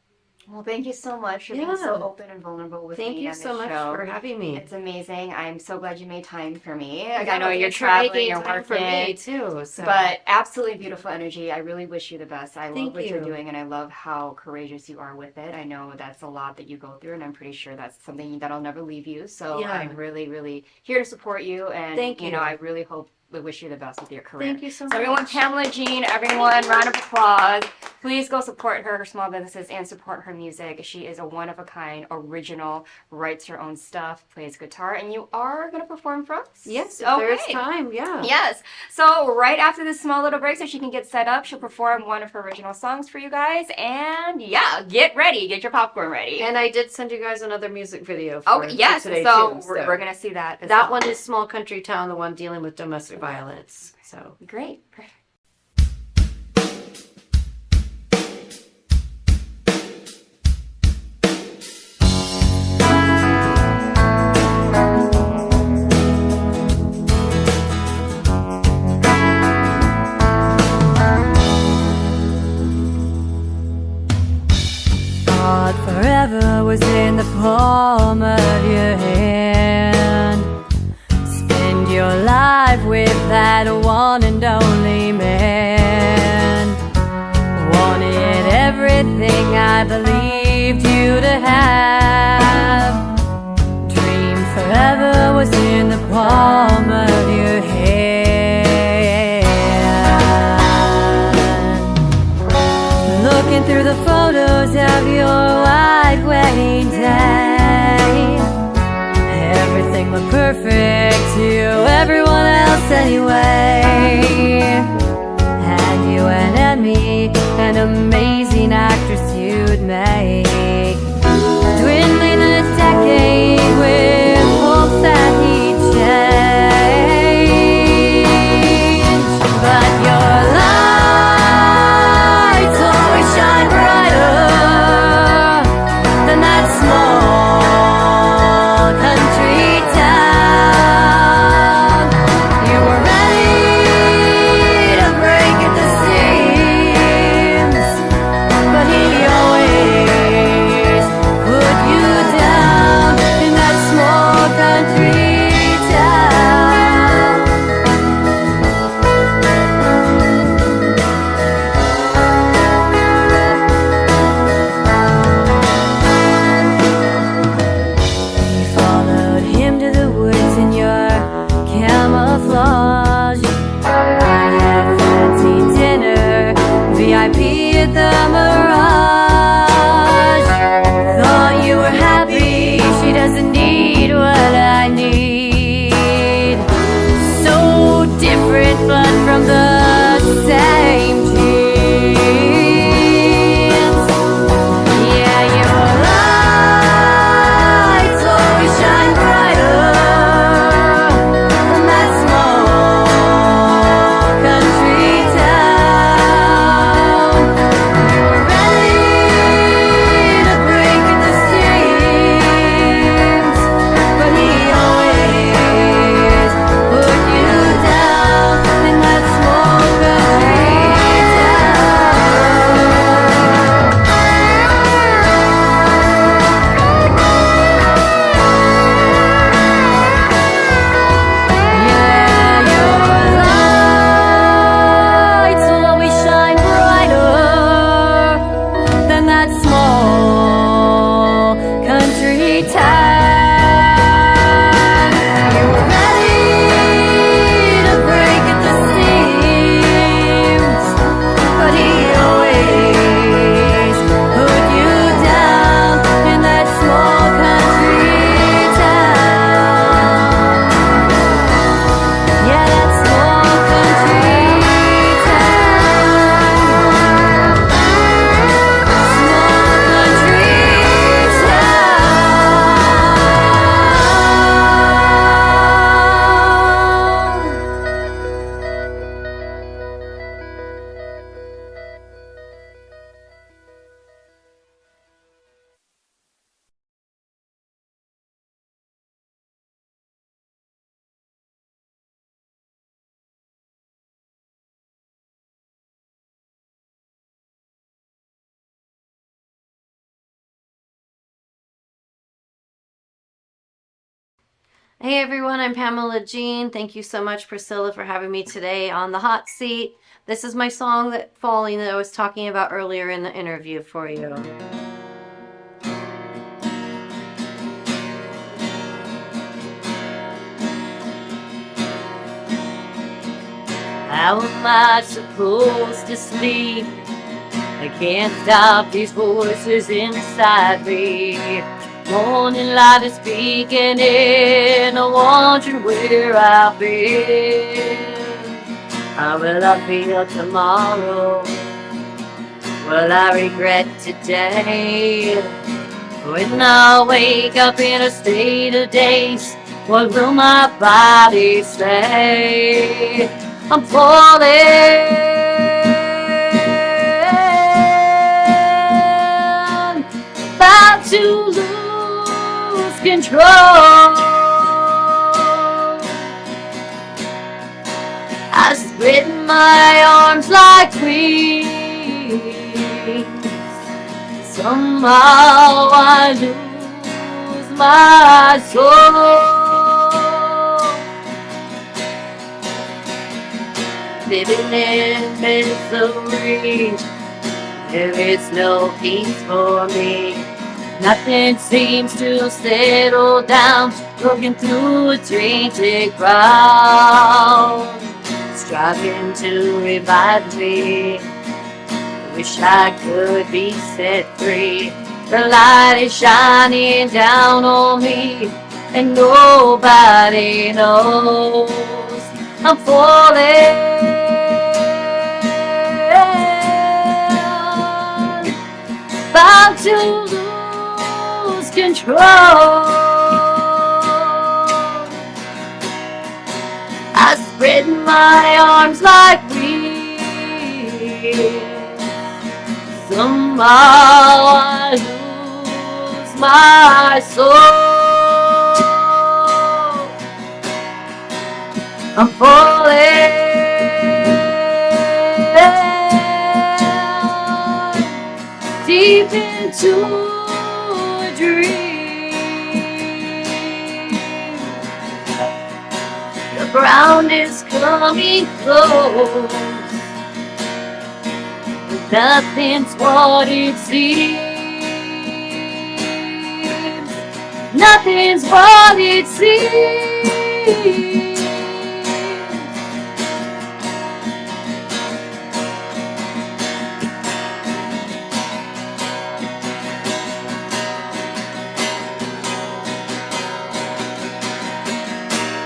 Well, thank you so much for being so open and vulnerable with Thank me. you on so this much show. for having me. It's amazing. I'm so glad you made time for me. Yeah, I know you're thanks for traveling, making you're time working. for me too. So. But absolutely beautiful energy. I really wish you the best. I love Thank what you're you. doing, and I love how courageous you are with it. I know that's a lot that you go through, and I'm pretty sure that's something that'll never leave you. So Yeah. I'm really, really here to support you. And Thank you. I really hope we wish you the best with your career. Thank you so much. So everyone, Pamela Jean, everyone, round of applause. Please go support her small businesses and support her music. She is a one-of-a-kind, original, writes her own stuff, plays guitar, and you are going to perform for us? Yes, if there's time, yeah. Yes. So right after this small little break, so she can get set up, she'll perform one of her original songs for you guys. And get ready. Get your popcorn ready. And I did send you guys another music video for, yes. for today So too. we're going to see that as That well. one is Small Country Town, the one dealing with domestic violence. So great. Perfect. Thought forever was in the palm of your hand. one and only man. Wanted everything I believed you to have. Dream forever was in the palm of your hand. Looking through the photos of your white wedding day, everything looked perfect to everyone else anyway. And you and me, an amazing actress you'd make. Dwindling in a decade with hopes that he'd change. But your lights always shine brighter than that small country town. You were ready to break at the seams, but he always put you down in that small country town. You followed him to the woods in your camouflage. I had fancy dinner, VIP at the Mirage. Thought you were happy, she doesn't need what I need. So different, but from the same genes. Yeah, your lights always shine brighter than that small country town. You were ready to break at the seams, but he always put you down in that small country Yeah, your lights will always shine brighter than that small country town. You were ready to break at the seams, but he always put you down in that small country town. Yeah, that small country town. Small country town. Hey everyone, I'm Pamela Jean. Thank you so much, Priscilla, for having me today on the hot seat. This is my song that Falling that I was talking about earlier in the interview for you. How am I supposed to sleep? I can't stop these voices inside me. Morning light is peeking in, I'm wondering where I'll be. How will I feel tomorrow? Will I regret today? When I wake up in a state of daze, what will my body say? I'm falling, about to lose control. I spread my arms like wings. Somehow I lose my soul. living in misery. There is no peace for me. Nothing seems to settle down. Looking through a tainted crowd, striving to revive me. Wish I could be set free. The light is shining down on me, and nobody knows I'm falling. About to lose control. I spread my arms like wings. Somehow I lose my soul. I'm falling deep into a dream. The ground is coming close. Nothing's what it seems. Nothing's what it seems.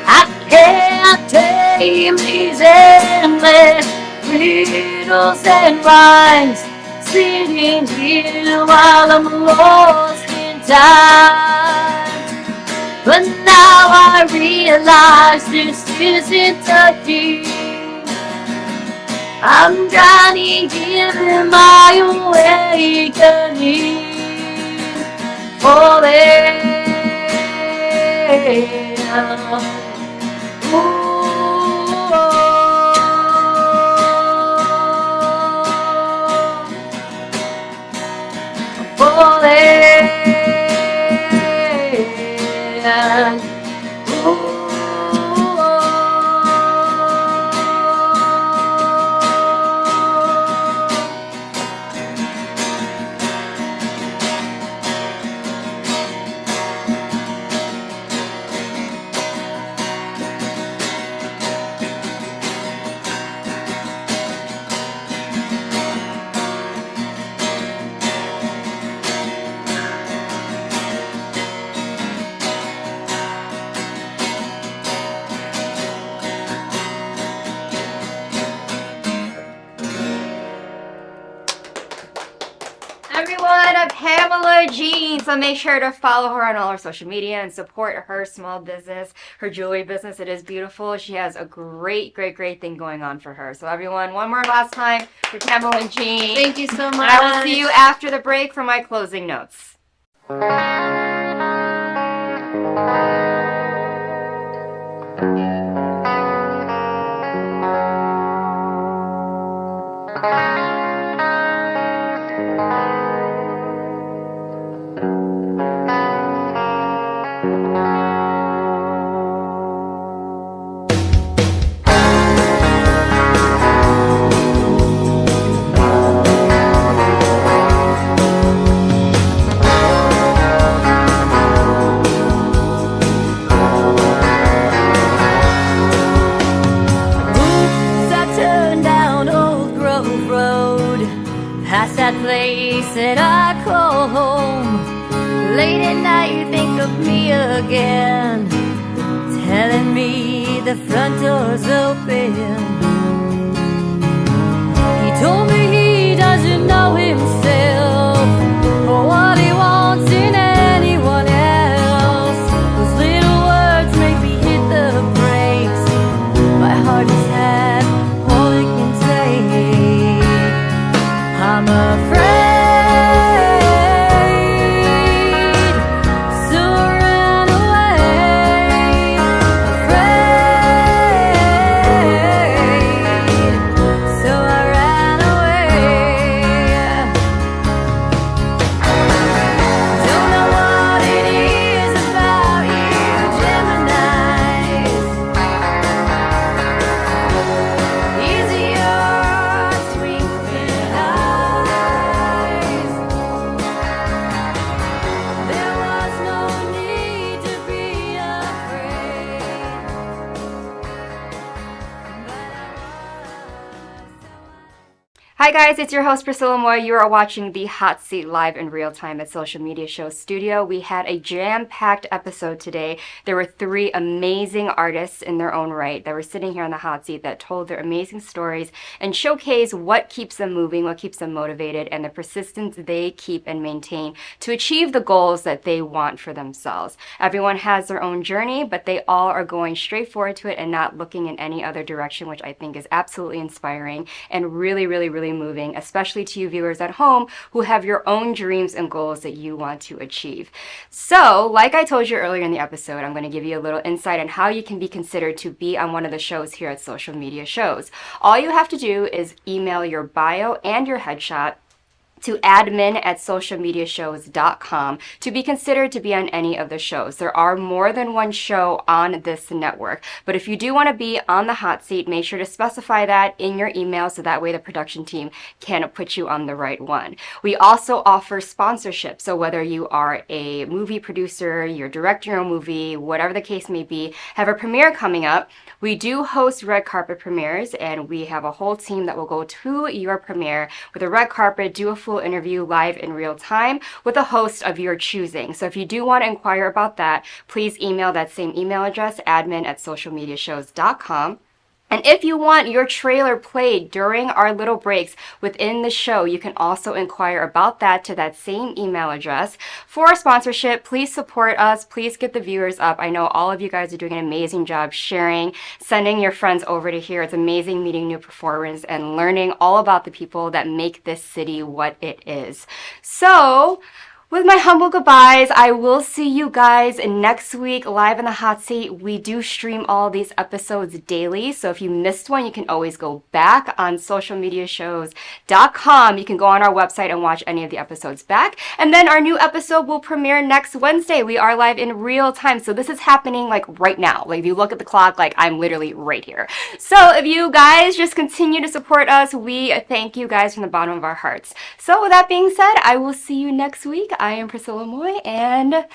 I can't tame these endless riddles and rhymes, sitting here while I'm lost in time. But now I realize this isn't a game. I'm drowning here in my awakening, falling. Everyone, Pamela Jean. So make sure to follow her on all her social media and support her small business, her jewelry business. It is beautiful. She has a great thing going on for her. So everyone, one more last time for Pamela Jean. Thank you so much. And I will see you after the break for my closing notes. Past that place that I call home. Late at night you think of me again, telling me the front door's open. He told me he doesn't know himself or what he wants in anyone else. Those little words make me hit the brakes. My heart has had all it can take. I'm afraid, so I ran away. Afraid, so I ran away. Hi guys, it's your host Priscilla Moy. You are watching the Hot Seat live in real time at Social Media Show Studio. We had a jam-packed episode today. There were 3 amazing artists in their own right that were sitting here on the hot seat that told their amazing stories and showcase what keeps them moving, what keeps them motivated, and the persistence they keep and maintain to achieve the goals that they want for themselves. Everyone has their own journey, but they all are going straight forward to it and not looking in any other direction, which I think is absolutely inspiring and really, really, really moving, especially to you viewers at home who have your own dreams and goals that you want to achieve. So, like I told you earlier in the episode, I'm going to give you a little insight on how you can be considered to be on one of the shows here at Social Media Shows. All you have to do is email your bio and your headshot to admin@socialmediashows.com to be considered to be on any of the shows. There are more than one show on this network, but if you do want to be on the hot seat, make sure to specify that in your email so that way the production team can put you on the right one. We also offer sponsorship, so whether you are a movie producer, you're directing your own movie, whatever the case may be, have a premiere coming up, we do host red carpet premieres, and we have a whole team that will go to your premiere with a red carpet, do a full interview live in real time with a host of your choosing. So if you do want to inquire about that, please email that same email address, admin@socialmediashows.com. And if you want your trailer played during our little breaks within the show, you can also inquire about that to that same email address. For sponsorship, please support us. Please get the viewers up. I know all of you guys are doing an amazing job sharing, sending your friends over to here. It's amazing meeting new performers and learning all about the people that make this city what it is. So, with my humble goodbyes, I will see you guys next week live in the hot seat. We do stream all these episodes daily, so if you missed one, you can always go back on socialmediashows.com. You can go on our website and watch any of the episodes back. And then our new episode will premiere next Wednesday. We are live in real time, so this is happening like right now. Like if you look at the clock, like I'm literally right here. So if you guys just continue to support us, we thank you guys from the bottom of our hearts. So with that being said, I will see you next week. I am Priscilla Moy, and